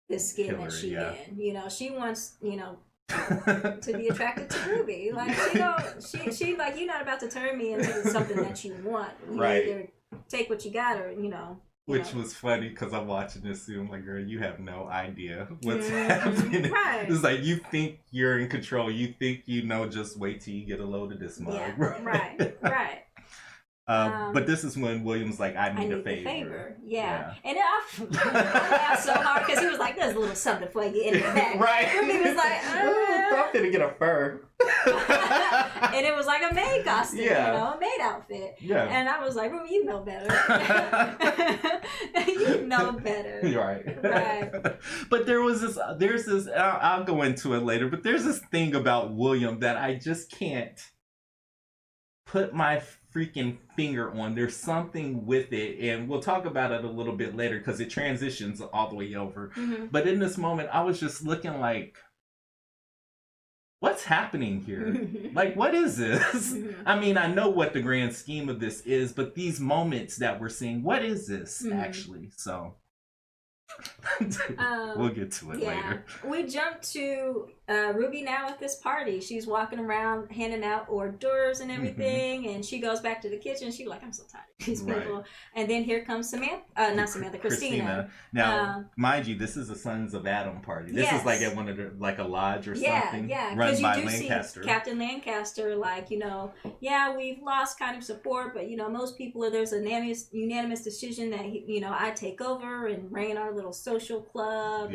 the skin Hillary, that she's in. She wants to be attracted to Ruby. Like she like, you're not about to turn me into something that you want. You either take what you got or Which was funny because I'm watching this and I'm like, girl, you have no idea what's happening. Right. It's like, you think you're in control. You think just wait till you get a load of this mug. Yeah. Right. But this is when William's like, I need a favor. Yeah. And I laughed so hard because he was like, there's a little something for you in the back. Right. Ruby was like, I'm gonna get a fur. And it was like a maid costume, a maid outfit. Yeah. And I was like, Ruby, you know better. You know better. Right. But there's this, I'll go into it later, but there's this thing about William that I just can't put my freaking finger on. There's something with it, and we'll talk about it a little bit later because it transitions all the way over. But in this moment, I was just looking like, what's happening here? Like, what is this? I mean, I know what the grand scheme of this is, but these moments that we're seeing, what is this actually? So we'll get to it later. We jump to Ruby now at this party. She's walking around handing out hors d'oeuvres and everything, and she goes back to the kitchen. She's like, I'm so tired of these people. And then here comes Christina. Now, mind you, this is a Sons of Adam party. This is like at one of the, like a lodge or something run by Lancaster. See Captain Lancaster, like, we've lost kind of support, but most people there's a unanimous decision that I take over and reign our little social club,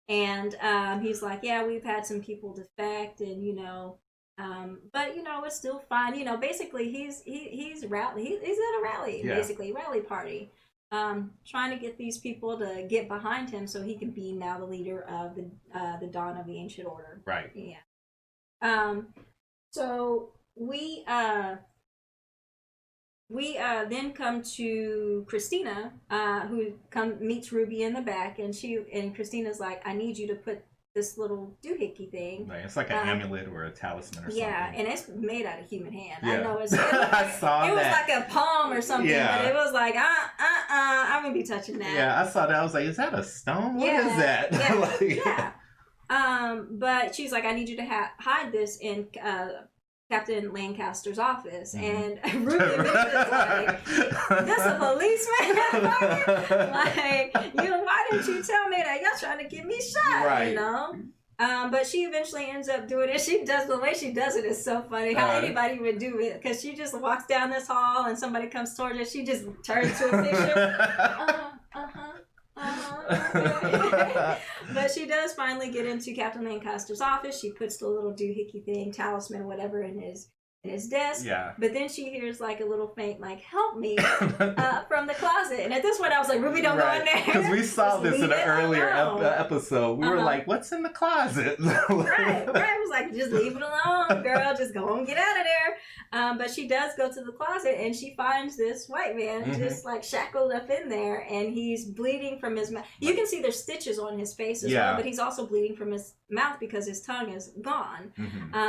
and he's like, we've had some people defect, and but it's still fine. Basically he's at a rally, basically rally party, trying to get these people to get behind him so he can be now the leader of the dawn of the ancient order. Right. So we then come to Christina, who meets Ruby in the back, and Christina's like, I need you to put this little doohickey thing. Right, it's like an amulet or a talisman or something. Yeah, and it's made out of human hand. Yeah. I know it was like a palm or something, but it was like, I'm gonna be touching that. Yeah, I saw that. I was like, is that a stone? What is that? But she's like, I need you to hide this in Captain Lancaster's office, and Ruby is like, "This a policeman? Like, why didn't you tell me that? Y'all trying to get me shot, right. But she eventually ends up doing it. The way she does it is so funny. How anybody would do it? Because she just walks down this hall, and somebody comes towards her. She just turns to a picture. But she does finally get into Captain Lancaster's office. She puts the little doohickey thing, talisman, whatever, in his in his desk. Yeah. But then she hears like a little faint, like, help me, from the closet. And at this point I was like, Ruby, don't go in there. Because we saw this in an earlier episode. We were like, what's in the closet? Right. I was like, just leave it alone, girl. Just go and get out of there. But she does go to the closet and she finds this white man just like shackled up in there, and he's bleeding from his mouth. You can see there's stitches on his face as well, but he's also bleeding from his mouth because his tongue is gone.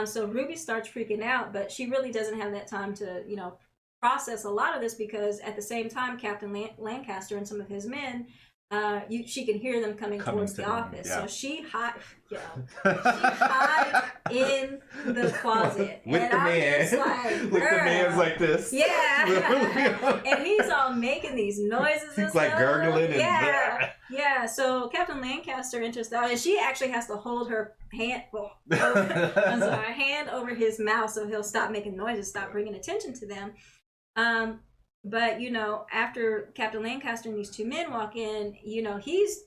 So Ruby starts freaking out, but she really doesn't have that time to, you know, process a lot of this, because at the same time, Captain Lancaster and some of his men, she can hear them coming towards the office. So she hides in the closet. With the man. Like, with the man's like this. Yeah. And he's all making these noises. He's like gurgling and yeah. So Captain Lancaster enters the house, and she actually has to hold her hand over his mouth so he'll stop making noises, stop bringing attention to them. But, you know, after Captain Lancaster and these two men walk in, you know,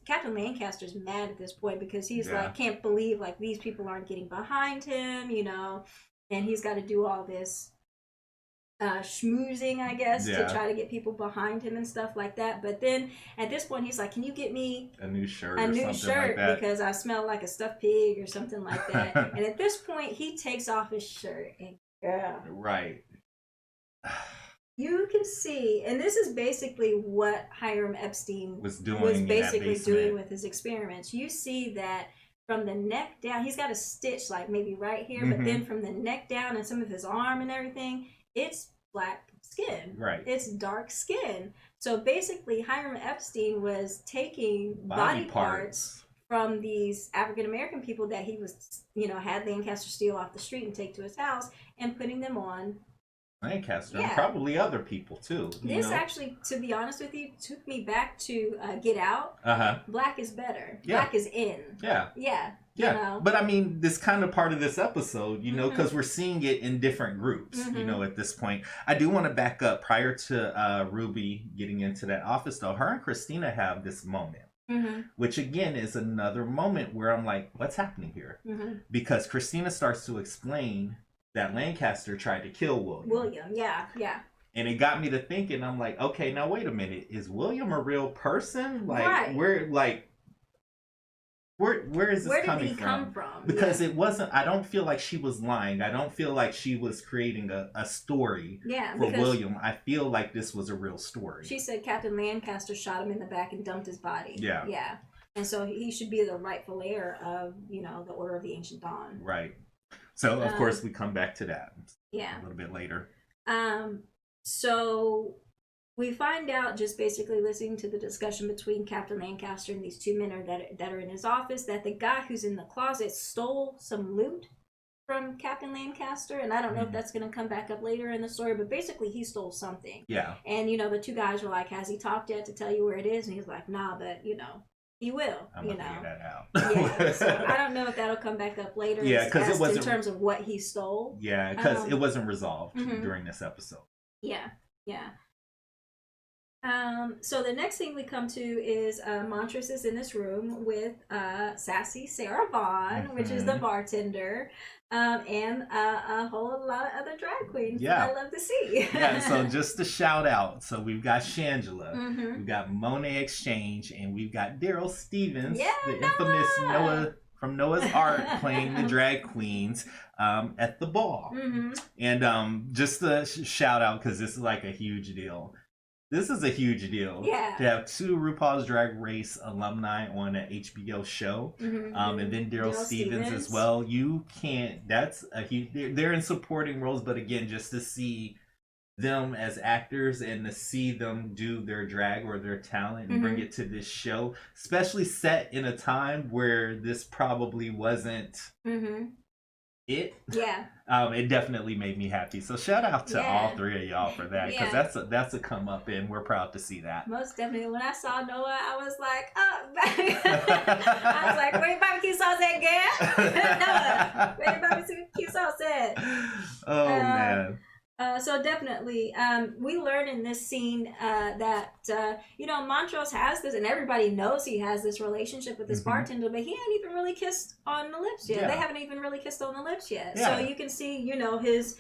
Captain Lancaster's mad at this point, because he's like, can't believe, like, these people aren't getting behind him, you know, and he's got to do all this schmoozing, I guess, to try to get people behind him and stuff like that. But then at this point, he's like, can you get me a new shirt like because I smell like a stuffed pig or something like that. And at this point, he takes off his shirt and right. You can see, and this is basically what Hiram Epstein was doing with his experiments. You see that from the neck down, he's got a stitch like maybe right here, but then from the neck down and some of his arm and everything, it's black skin. Right. It's dark skin. So basically, Hiram Epstein was taking body parts from these African American people that he was, you know, had Lancaster steal off the street and take to his house, and putting them on Lancaster, and probably other people too. This actually, to be honest with you, took me back to Get Out. Black is better. Black is in. Yeah. You know? But I mean, this kind of part of this episode, you know, because we're seeing it in different groups, you know, at this point. I do want to back up prior to Ruby getting into that office, though. Her and Christina have this moment. Which again is another moment where I'm like, what's happening here? Because Christina starts to explain that Lancaster tried to kill William. Yeah. And it got me to thinking, I'm like, okay, now wait a minute. Is William a real person? Like, where is this coming from? Because it wasn't, I don't feel like she was lying. I don't feel like she was creating a story for William. I feel like this was a real story. She said Captain Lancaster shot him in the back and dumped his body. Yeah. And so he should be the rightful heir of, you know, the Order of the Ancient Dawn. Right. So, of course, we come back to that a little bit later. So we find out, just basically listening to the discussion between Captain Lancaster and these two men that are in his office, that the guy who's in the closet stole some loot from Captain Lancaster. And I don't know if that's going to come back up later in the story, but basically he stole something. Yeah. And, you know, the two guys were like, has he talked yet to tell you where it is? And he's like, nah, but, you know. He will, I'm you gonna know. figure that out. So I don't know if that'll come back up later. Because it wasn't in terms of what he stole. Yeah, because it wasn't resolved during this episode. Yeah. So the next thing we come to is Montrose is in this room with sassy Sarah Vaughn, which is the bartender, and a whole lot of other drag queens that I love to see. So just to shout out, so we've got Shangela, we've got Monet Exchange, and we've got Daryl Stevens, the infamous Noah from Noah's Ark, playing the drag queens at the ball. And just to shout out, because this is like a huge deal. This is a huge deal to have two RuPaul's Drag Race alumni on an HBO show, and then Daryl Stevens as well. You can't. That's a huge. They're in supporting roles, but again, just to see them as actors and to see them do their drag or their talent and bring it to this show, especially set in a time where this probably wasn't it. It definitely made me happy. So shout out to all three of y'all for that, because that's a come up, and we're proud to see that. Most definitely. When I saw Noah, I was like, I was like, where barbecue sauce at, girl? Noah, where barbecue sauce at? Oh man. So definitely, we learn in this scene that, you know, Montrose has this, and everybody knows he has this relationship with this bartender, but he ain't even really kissed on the lips yet. They haven't even really kissed on the lips yet. So you can see, you know, his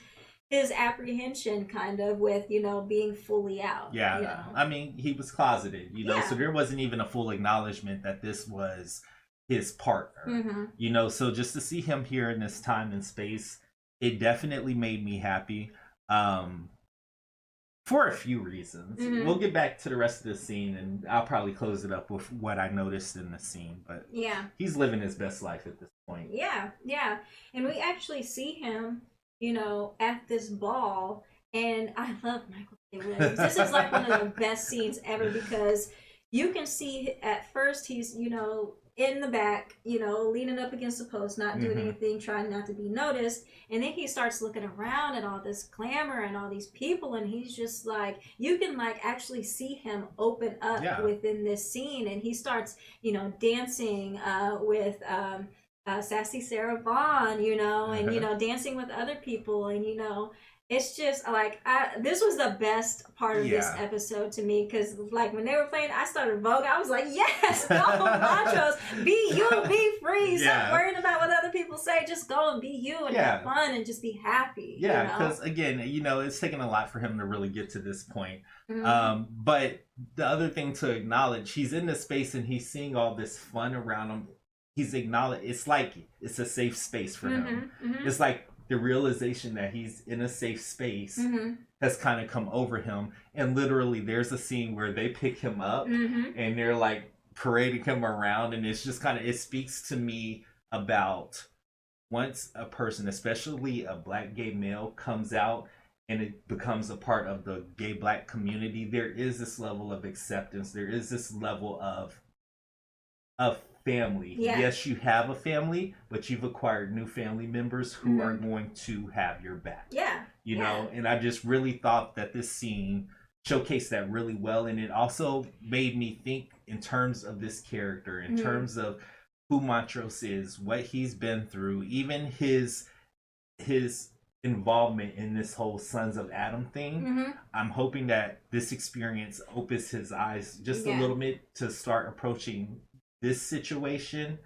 his apprehension kind of with, being fully out. Yeah, I mean, he was closeted, Yeah. so there wasn't even a full acknowledgement that this was his partner, so just to see him here in this time and space, it definitely made me happy. For a few reasons. We'll get back to the rest of the scene, and I'll probably close it up with what I noticed in the scene. But yeah, he's living his best life at this point. Yeah, yeah. And we actually see him, at this ball. And I love Michael K. Williams. This is like one of the best scenes ever because you can see at first he's, in the back, leaning up against the post, not doing anything, trying not to be noticed. And then he starts looking around at all this glamour and all these people, and he's just like, you can like actually see him open up within this scene, and he starts, dancing with Sassy Sarah Vaughan, and dancing with other people, and it's just like this was the best part of this episode to me because like when they were playing, I started Vogue. I was like, yes, go Montrose, be you, be free. Stop worrying about what other people say. Just go and be you and have fun and just be happy. Yeah, because again, it's taken a lot for him to really get to this point. But the other thing to acknowledge, he's in this space and he's seeing all this fun around him. He's acknowledged. It's like it's a safe space for him. It's like the realization that he's in a safe space has kind of come over him. And literally there's a scene where they pick him up and they're like parading him around. And it's just kind of, it speaks to me about once a person, especially a Black gay male, comes out and it becomes a part of the gay Black community, there is this level of acceptance. There is this level of family. Yes, you have a family, but you've acquired new family members who are going to have your back. You know, and I just really thought that this scene showcased that really well, and it also made me think in terms of this character, in terms of who Montrose is, what he's been through, even his involvement in this whole Sons of Adam thing. I'm hoping that this experience opens his eyes just a little bit to start approaching this situation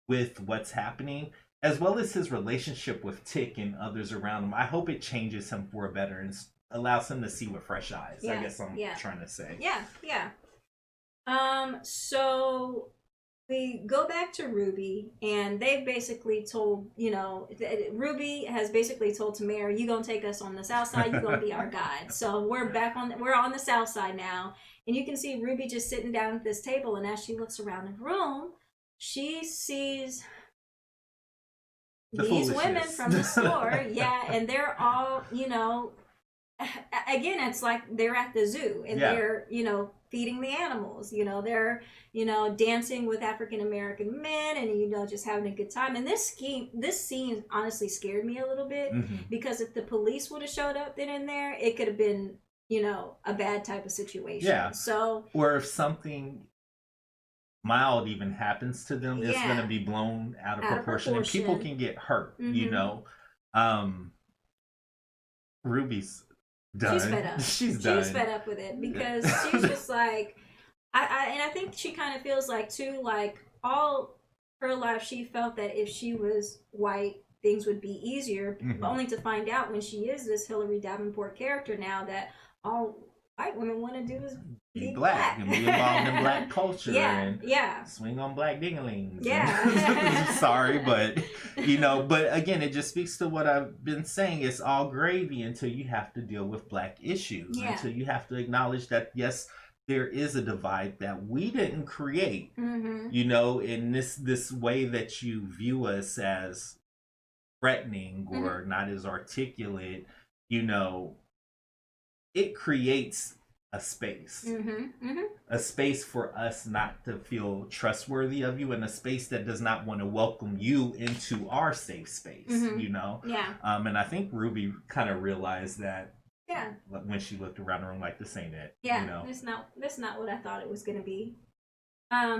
with what's happening, as well as his relationship with Tic and others around him. I hope it changes him for a better and allows him to see with fresh eyes. I guess I'm trying to say. So we go back to Ruby, and they've basically told, Ruby has basically told Tamara, you gonna take us on the south side, you gonna be our guide. So we're on the south side now. And you can see Ruby just sitting down at this table, and as she looks around the room, she sees these women from the store, and they're all, again, it's like they're at the zoo, and they're, feeding the animals, they're, dancing with African American men, and, just having a good time. And this scene honestly scared me a little bit, because if the police would have showed up then and there, it could have been, a bad type of situation. So, or if something mild even happens to them, it's going to be blown out of proportion, and people can get hurt. Ruby's done. She's fed up. She's done. She's fed up with it because she's just like, I think she kind of feels like too, like all her life she felt that if she was white, things would be easier, only to find out when she is this Hilary Davenport character now that all white women want to do is be black and be involved in Black culture and swing on Black dinglings. Sorry, but but again, it just speaks to what I've been saying. It's all gravy until you have to deal with Black issues, until you have to acknowledge that yes, there is a divide that we didn't create. In this way that you view us as threatening or not as articulate, it creates a space. A space for us not to feel trustworthy of you, and a space that does not want to welcome you into our safe space, and I think Ruby kind of realized that when she looked around the room, like, this ain't it. That's not what I thought it was going to be.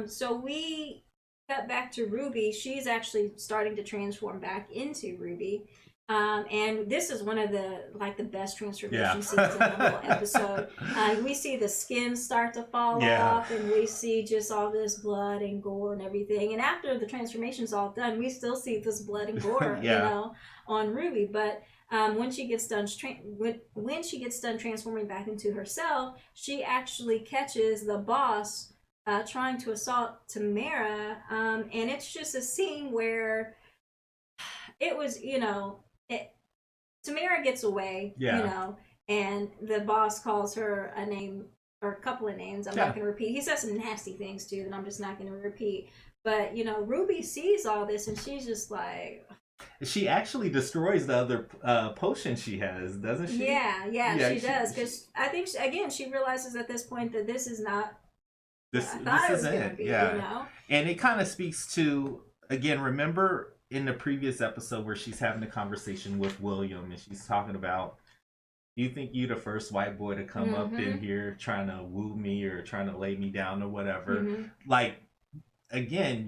So we cut back to Ruby. She's actually starting to transform back into Ruby. And this is one of the best transformation scenes in the whole episode. We see the skin start to fall off, and we see just all this blood and gore and everything. And after the transformation's all done, we still see this blood and gore, you know, on Ruby. But when she gets done transforming back into herself, she actually catches the boss trying to assault Tamara, and it's just a scene where it was, you know. Tamara gets away, you know, and the boss calls her a name or a couple of names. I'm not going to repeat. He says some nasty things too, and I'm just not going to repeat. But, you know, Ruby sees all this, and she's just like... She actually destroys the other potion she has, doesn't she? Yeah, she does. Because I think, she realizes at this point that this is not... This is it, you know? And it kind of speaks to, again, remember... in the previous episode where she's having a conversation with William and she's talking about, you think you the first white boy to come up in here trying to woo me or trying to lay me down or whatever. Like, again,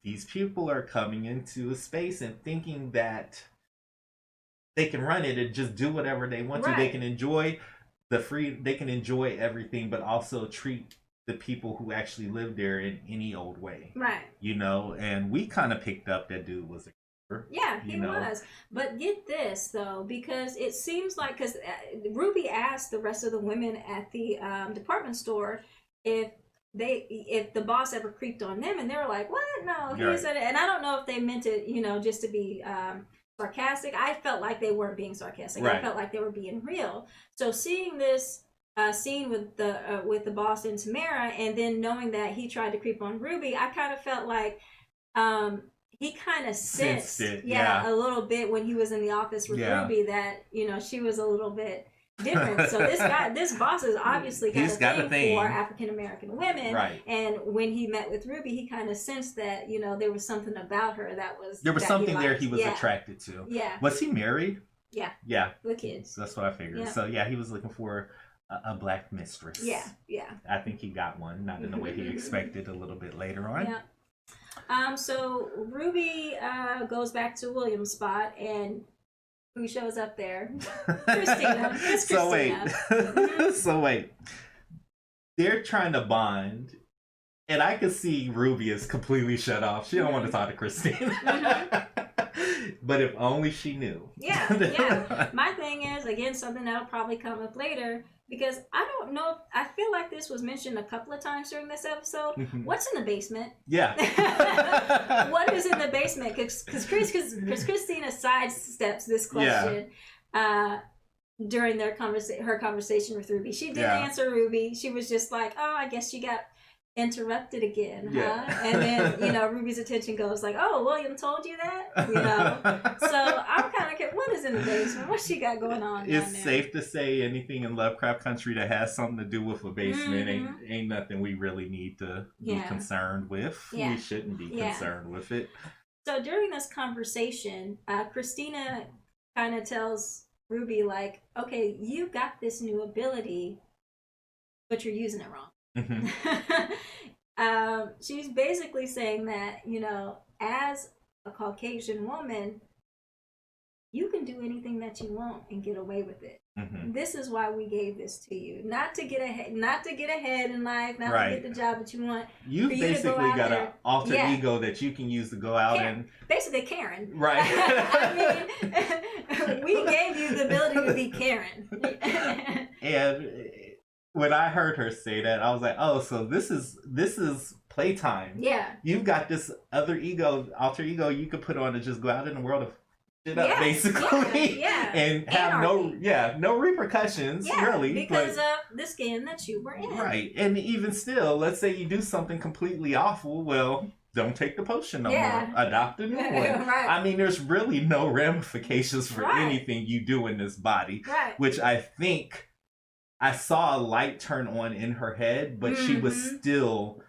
these people are coming into a space and thinking that they can run it and just do whatever they want to. They can enjoy they can enjoy everything, but also treat the people who actually live there in any old way. Right. You know, and we kind of picked up that dude was a killer. Yeah, he was. But get this, though, because it seems like, because Ruby asked the rest of the women at the department store if the boss ever creeped on them, and they were like, what? No, he said it. And I don't know if they meant it, you know, just to be sarcastic. I felt like they weren't being sarcastic. I felt like they were being real. So seeing this scene with the boss and Tamara, and then knowing that he tried to creep on Ruby, I kind of felt like he kind of sensed it, a little bit when he was in the office with Ruby that, you know, she was a little bit different. So this boss has obviously got a thing for African American women, right? And when he met with Ruby, he kind of sensed that, you know, there was something about her that was something there he was attracted to. Yeah. Was he married? Yeah. Yeah. With kids. That's what I figured. Yeah. So he was looking for a black mistress. Yeah, yeah. I think he got one, not in the way he expected a little bit later on. Yeah. So Ruby goes back to William's spot, and who shows up there? Christina. It's Christina. So wait. They're trying to bond, and I could see Ruby is completely shut off. She don't want to talk to Christina. But if only she knew. Yeah. My thing is, again, something that'll probably come up later, because I don't know. I feel like this was mentioned a couple of times during this episode. What's in the basement? Yeah. What is in the basement? Because Christina sidesteps this question during her conversation with Ruby. She didn't answer Ruby. She was just like, oh, I guess she got interrupted again, huh? And then, you know, Ruby's attention goes like, oh, William told you that? You know? So I'm kind of, what is in the basement? What she got going on? It's safe to say anything in Lovecraft Country that has something to do with a basement ain't nothing we really need to be concerned with. We shouldn't be concerned with it. So during this conversation, Christina kind of tells Ruby, like, okay, you got this new ability, but you're using it wrong. She's basically saying that, you know, as a Caucasian woman, you can do anything that you want and get away with it. This is why we gave this to you, not to get ahead in life, not to get the job that you want. You basically got an alter ego that you can use to go out and basically Karen, right? I mean, we gave you the ability to be Karen. And when I heard her say that, I was like, oh, so this is playtime. Yeah. You've got this other ego, alter ego you could put on to just go out in the world of shit up, basically. Yeah. And have no repercussions, really. Because of the skin that you were in. Right. And even still, let's say you do something completely awful, well, don't take the potion no more. Adopt a new one. Right. I mean, there's really no ramifications for anything you do in this body. Right. Which I think I saw a light turn on in her head, but she was still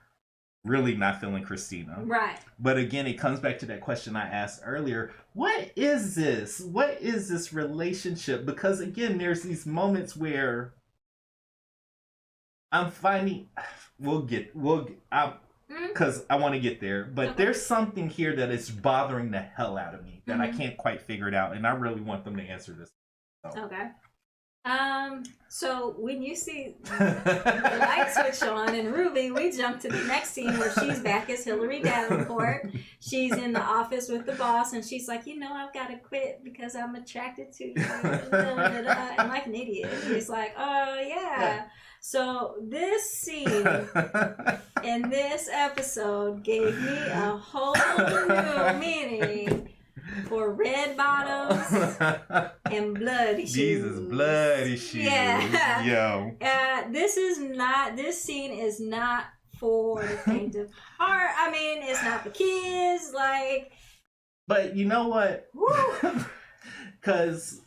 really not feeling Christina. Right. But again, it comes back to that question I asked earlier. What is this? What is this relationship? Because again, there's these moments where I'm finding because I want to get there. But there's something here that is bothering the hell out of me that I can't quite figure it out, and I really want them to answer this. So. Okay. So when you see the light switch on in Ruby, we jump to the next scene where she's back as Hillary Davenport. She's in the office with the boss, and she's like, I've got to quit because I'm attracted to you. I'm like an idiot. And he's like, oh, yeah. So this scene in this episode gave me a whole new meaning for red bottoms and bloody shoes. Jesus, bloody shoes. Yeah. Yo. This scene is not for the faint of heart. I mean, it's not for kids. But you know what? Because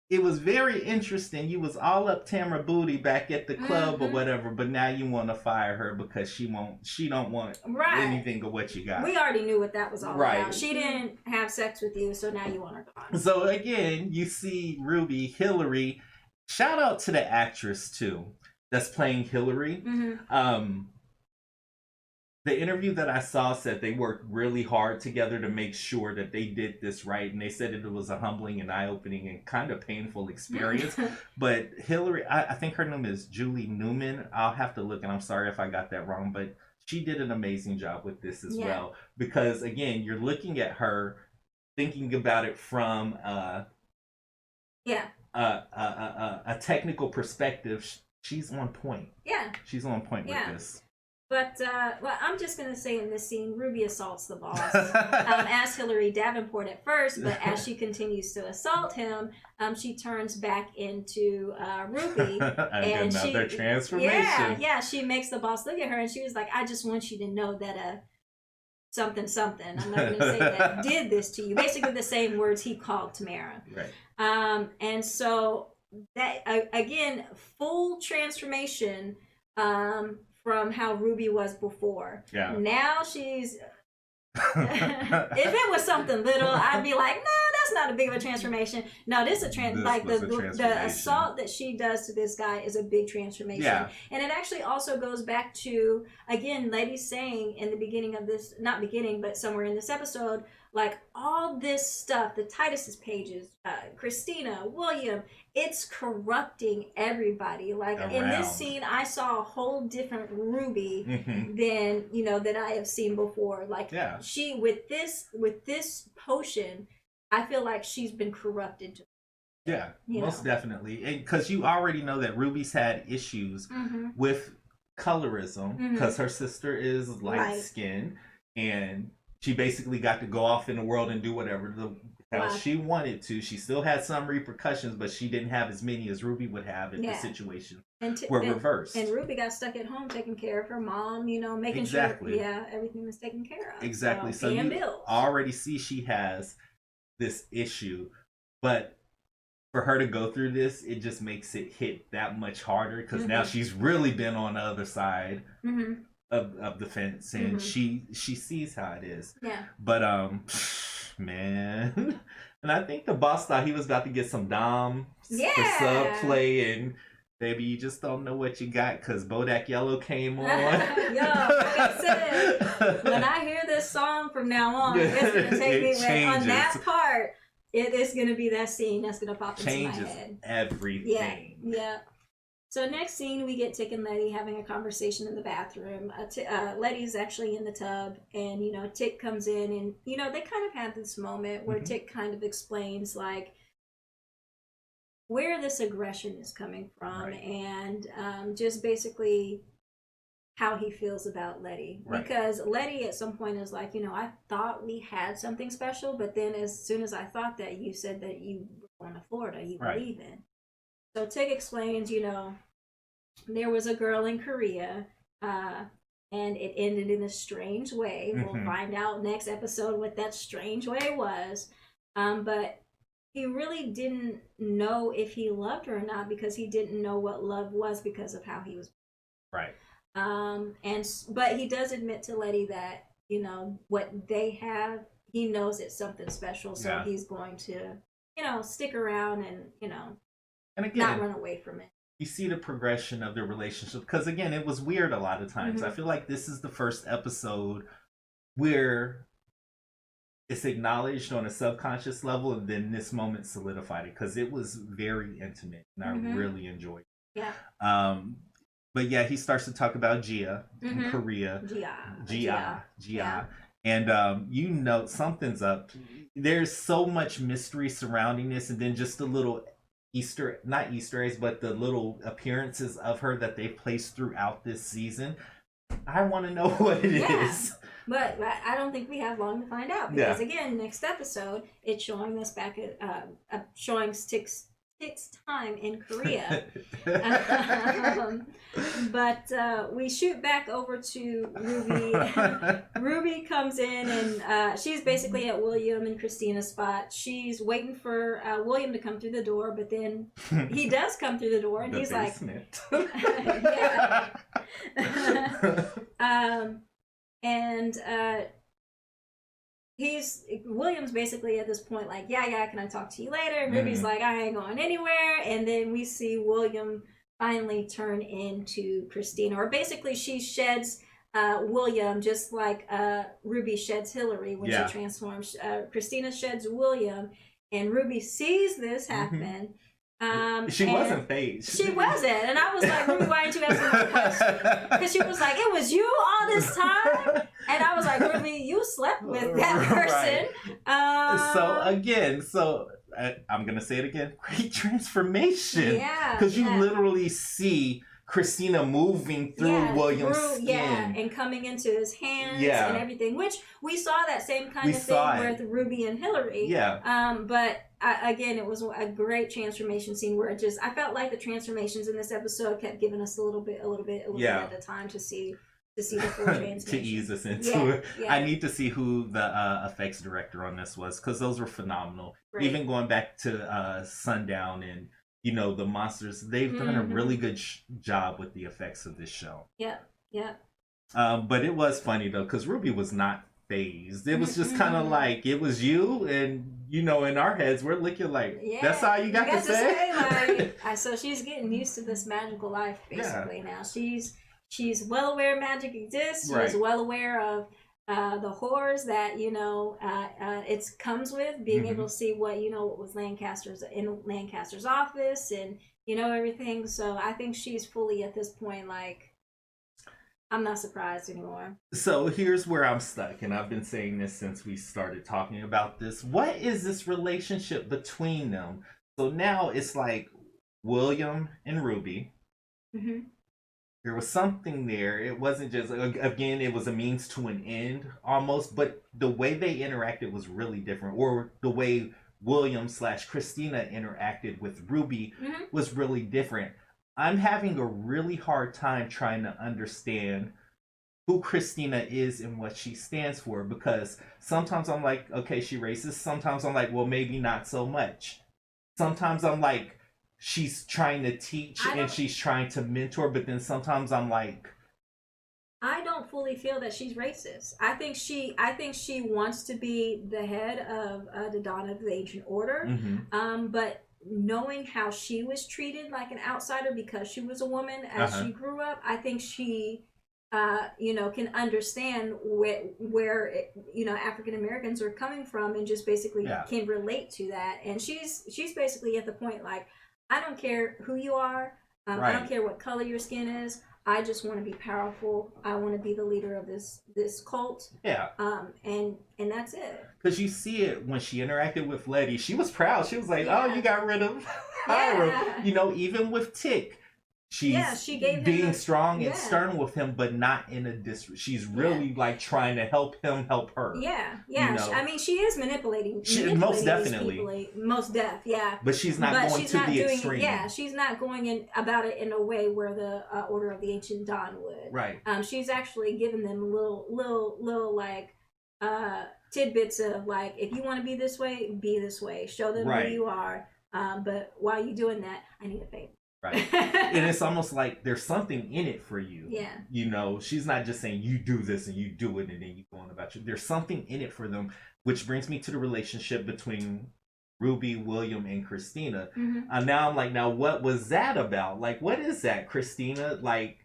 it was very interesting. You was all up Tamara Booty back at the club or whatever, but now you want to fire her because she don't want anything of what you got. We already knew what that was all about. She didn't have sex with you, so now you want her gone. So again, you see Ruby, Hillary. Shout out to the actress too that's playing Hillary. The interview that I saw said they worked really hard together to make sure that they did this right. And they said it was a humbling and eye-opening and kind of painful experience. But Hillary, I think her name is Julie Newman. I'll have to look, and I'm sorry if I got that wrong. But she did an amazing job with this as well. Because, again, you're looking at her, thinking about it from a technical perspective. She's on point. Yeah. She's on point with this. But, I'm just going to say in this scene, Ruby assaults the boss as Hillary Davenport at first, but as she continues to assault him, she turns back into Ruby. and another transformation. Yeah, she makes the boss look at her, and she was like, I just want you to know that something, I'm not going to say that, did this to you. Basically the same words he called Tamara. Right. And so, that again, full transformation from how Ruby was before. Yeah. Now she's... if it was something little, I'd be like, no, that's not a big of a transformation. No, this is the assault that she does to this guy is a big transformation. Yeah. And it actually also goes back to, again, Letty saying in the beginning of this, not beginning, but somewhere in this episode, all this stuff, the Titus's pages, Christina, William, it's corrupting everybody. In this scene, I saw a whole different Ruby than, that I have seen before. She, with this potion, I feel like she's been corrupted. Yeah, most definitely. Because you already know that Ruby's had issues with colorism because her sister is light-skinned and she basically got to go off in the world and do whatever the hell she wanted to. She still had some repercussions, but she didn't have as many as Ruby would have if the situation were reversed. And Ruby got stuck at home taking care of her mom, making sure everything was taken care of. Exactly. So you bills. Already see she has this issue, but for her to go through this, it just makes it hit that much harder because now she's really been on the other side. Of the fence, and she sees how it is. Yeah. But man, and I think the boss thought he was about to get some dom for sub play, and baby, you just don't know what you got because Bodak Yellow came on. Like I said, when I hear this song from now on, it's gonna take me on that part. It is gonna be that scene that's gonna pop into my head. Changes everything. Yeah. So next scene, we get Tic and Leti having a conversation in the bathroom. Letty's actually in the tub, and, Tic comes in, and, they kind of have this moment where Tic kind of explains, where this aggression is coming from, and just basically how he feels about Letty. Right. Because Letty at some point is like, I thought we had something special, but then as soon as I thought that, you said that you were going to Florida, you were leaving. So Tic explains, there was a girl in Korea, and it ended in a strange way. We'll find out next episode what that strange way was. But he really didn't know if he loved her or not because he didn't know what love was because of how he was. Right. But he does admit to Letty that, what they have, he knows it's something special. So he's going to, stick around and, and again, not run away from it. you see the progression of their relationship, because again, it was weird a lot of times. I feel like this is the first episode where it's acknowledged on a subconscious level, and then this moment solidified it, because it was very intimate and I really enjoyed it. Yeah. But yeah, he starts to talk about Gia in Korea. Gia. And you know something's up. There's so much mystery surrounding this, and then just the little not Easter eggs, but the little appearances of her that they've placed throughout this season. I want to know what it is. But I don't think we have long to find out, because again, next episode it's showing us back at showing Tic's time in Korea. But we shoot back over to Ruby. Ruby comes in, and she's basically at William and Christina's spot. She's waiting for William to come through the door, but then he does come through the door, and he's basement. William's basically at this point like, yeah, can I talk to you later? And Ruby's like, I ain't going anywhere. And then we see William finally turn into Christina, or basically she sheds William just like Ruby sheds Hillary when she transforms. Christina sheds William, and Ruby sees this happen. She wasn't phased. She wasn't, and I was like, Ruby, why didn't you ask me that question? Because she was like, it was you all this time, and I was like, Ruby, you slept with that person. I'm gonna say it again. Great transformation. Yeah, because you literally see Christina moving through William's skin. And coming into his hands and everything, which we saw that same kind of thing with Ruby and Hillary. But again, it was a great transformation scene where I felt like the transformations in this episode kept giving us a little bit at a time to see the full transformation. To ease us into it. Yeah. I need to see who the effects director on this was, because those were phenomenal. Right. Even going back to Sundown and the monsters, they've done a really good job with the effects of this show. Yeah. But it was funny though, because Ruby was not phased. It was just kind of like, it was you, and in our heads we're looking like, that's all you got to say? So she's getting used to this magical life basically now. She's well aware magic exists. She's well aware of the horrors that it comes with being able to see what was Lancaster's office, and everything. So I think she's fully at this point like, I'm not surprised anymore. So here's where I'm stuck, and I've been saying this since we started talking about this. What is this relationship between them? So now it's like William and Ruby. There was something there. It wasn't just, again, it was a means to an end almost, but the way they interacted was really different. Or the way William/Christina interacted with Ruby was really different. I'm having a really hard time trying to understand who Christina is and what she stands for, because sometimes I'm like, okay, she racist. Sometimes I'm like, well, maybe not so much. Sometimes I'm like, she's trying to teach and she's trying to mentor, but then sometimes I'm like, I don't fully feel that she's racist. I think she wants to be the head of the Dawn of the Ancient Order, but knowing how she was treated like an outsider because she was a woman as she grew up, I think she can understand where African Americans are coming from, and just basically can relate to that. And she's basically at the point like, I don't care who you are. I don't care what color your skin is. I just want to be powerful. I want to be the leader of this cult. Yeah. And that's it. Because you see it when she interacted with Letty. She was proud. She was like, "Oh, you got rid of Hiram." Even with Tic, she gave being strong and stern with him, but not in a she's really like trying to help him help her. Yeah. I mean, she is manipulating most definitely. But she's not going to the extreme. Yeah, she's not going about it in a way where the Order of the Ancient Dawn would. Right. She's actually giving them little like tidbits of like, if you want to be this way. Show them who you are. But while you're doing that, I need a favor. Right. And it's almost like there's something in it for you. Yeah. She's not just saying you do this and you do it and then you go on about you. There's something in it for them, which brings me to the relationship between Ruby, William, and Christina. Mm-hmm. Now I'm like, now what was that about? Like, what is that, Christina? Like,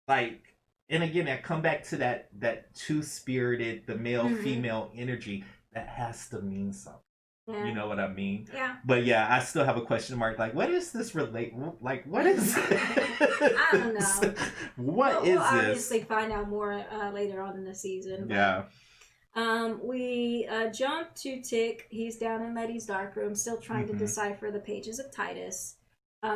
and again, I come back to that two-spirited, the male-female energy that has to mean something. Yeah. You know what I mean? Yeah. But yeah, I still have a question mark. Like, what is this relate? Like, what is? I don't know. We'll this? We'll obviously find out more later on in the season. But, yeah. We jump to Tic. He's down in Letty's darkroom, still trying to decipher the pages of Titus.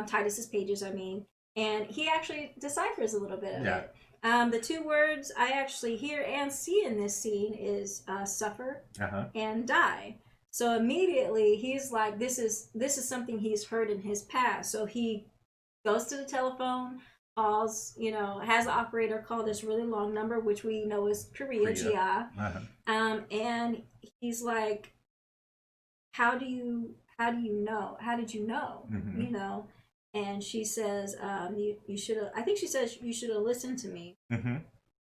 Titus's pages, I mean. And he actually deciphers a little bit of it. The two words I actually hear and see in this scene is suffer and die. So immediately he's like, this is something he's heard in his past. So he goes to the telephone, calls, has the operator call this really long number, which we know is Korea. Gia. And he's like, how do you know? How did you know? Mm-hmm. And she says, you should have, I think she says, you should have listened to me. Mm-hmm.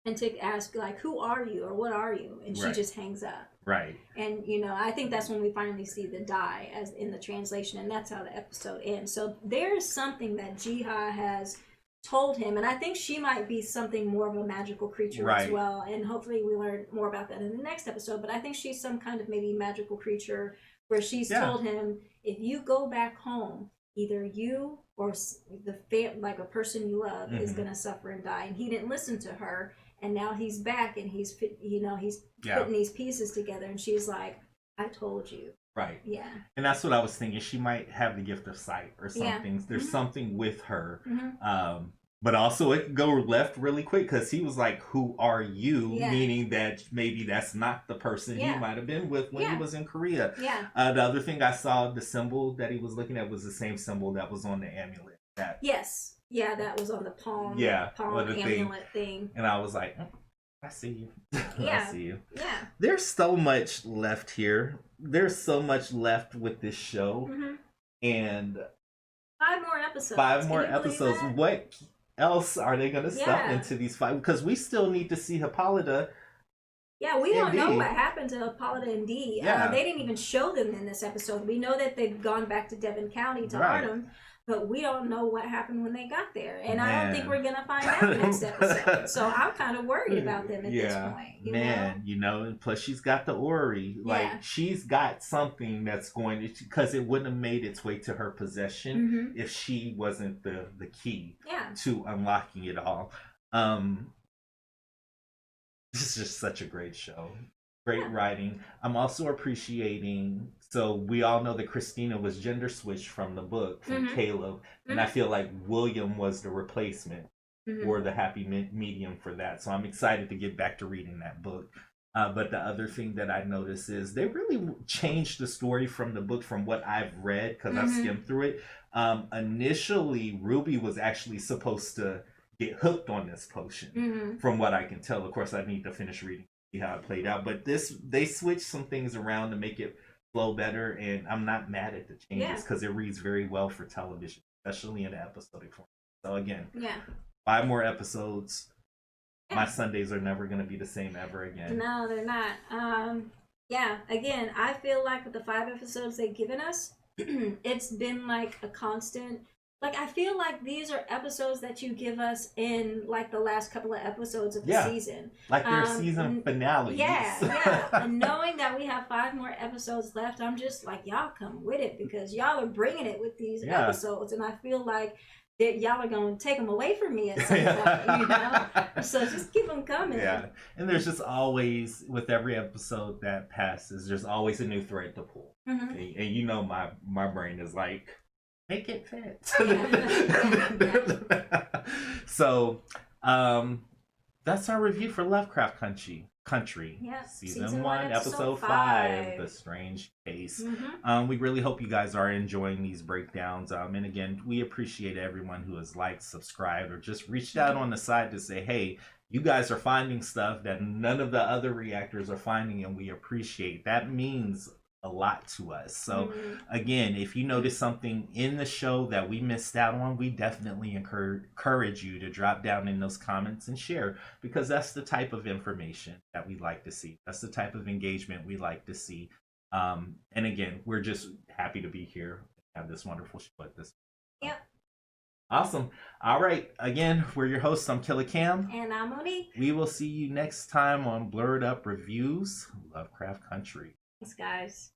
And Tic asks, like, who are you or what are you? And she just hangs up. Right. And, I think that's when we finally see the die as in the translation, and that's how the episode ends. So there's something that Jiha has told him, and I think she might be something more of a magical creature as well. And hopefully we learn more about that in the next episode. But I think she's some kind of maybe magical creature where she's told him, if you go back home, either you or like a person you love is going to suffer and die. And he didn't listen to her. And now he's back and he's putting these pieces together. And she's like, I told you. Right. Yeah. And that's what I was thinking. She might have the gift of sight or something. Yeah. There's something with her. But also it could go left really quick because he was like, who are you? Meaning that maybe that's not the person he might have been with when he was in Korea. Yeah. The other thing I saw, the symbol that he was looking at was the same symbol that was on the amulet. Yes. Yeah, that was on the palm. Palm amulet thing. And I was like, I see you. Yeah. I see you. Yeah. There's so much left here. There's so much left with this show. And 5 more episodes. 5 more episodes. What else are they going to stuff into these 5? Because we still need to see Hippolyta. Yeah, we don't know what happened to Hippolyta and Dee. They didn't even show them in this episode. We know that they've gone back to Devon County to Arnhem. But we don't know what happened when they got there. And I don't think we're going to find out next episode. So I'm kind of worried about them at this point. You know? And plus she's got the Ori. Like, she's got something that's going to... Because it wouldn't have made its way to her possession if she wasn't the key to unlocking it all. This is just such a great show. Great writing. I'm also appreciating... So we all know that Christina was gender switched from the book, from Caleb. And I feel like William was the replacement or the happy medium for that. So I'm excited to get back to reading that book. But the other thing that I noticed is they really changed the story from the book from what I've read, because I've skimmed through it. Initially, Ruby was actually supposed to get hooked on this potion, from what I can tell. Of course, I need to finish reading to see how it played out. But they switched some things around to make it flow better, and I'm not mad at the changes because it reads very well for television, especially in the episodic form. So again, 5 more episodes. My Sundays are never going to be the same ever again. No, they're not. Again, I feel like with the 5 episodes they've given us, it's been like a constant. Like, I feel like these are episodes that you give us in, like, the last couple of episodes of the season. Like their season finale. And knowing that we have 5 more episodes left, I'm just like, y'all come with it, because y'all are bringing it with these episodes. And I feel like that y'all are going to take them away from me at some point, So just keep them coming. Yeah. And there's just always, with every episode that passes, there's always a new thread to pull. And my brain is like... Make it fit. So, that's our review for Lovecraft Country. Season 1, episode 5, The Strange Case. We really hope you guys are enjoying these breakdowns. And again, we appreciate everyone who has liked, subscribed, or just reached out on the side to say, hey, you guys are finding stuff that none of the other reactors are finding, and we appreciate. That means a lot to us. So again, if you notice something in the show that we missed out on, we definitely encourage you to drop down in those comments and share, because that's the type of information that we like to see. That's the type of engagement we like to see. And again, we're just happy to be here, have this wonderful show at this. Yep. Awesome. All right. Again, we're your hosts. I'm Killer Cam. And I'm Monique. We will see you next time on Blurred Up Reviews, Lovecraft Country. Thanks, guys.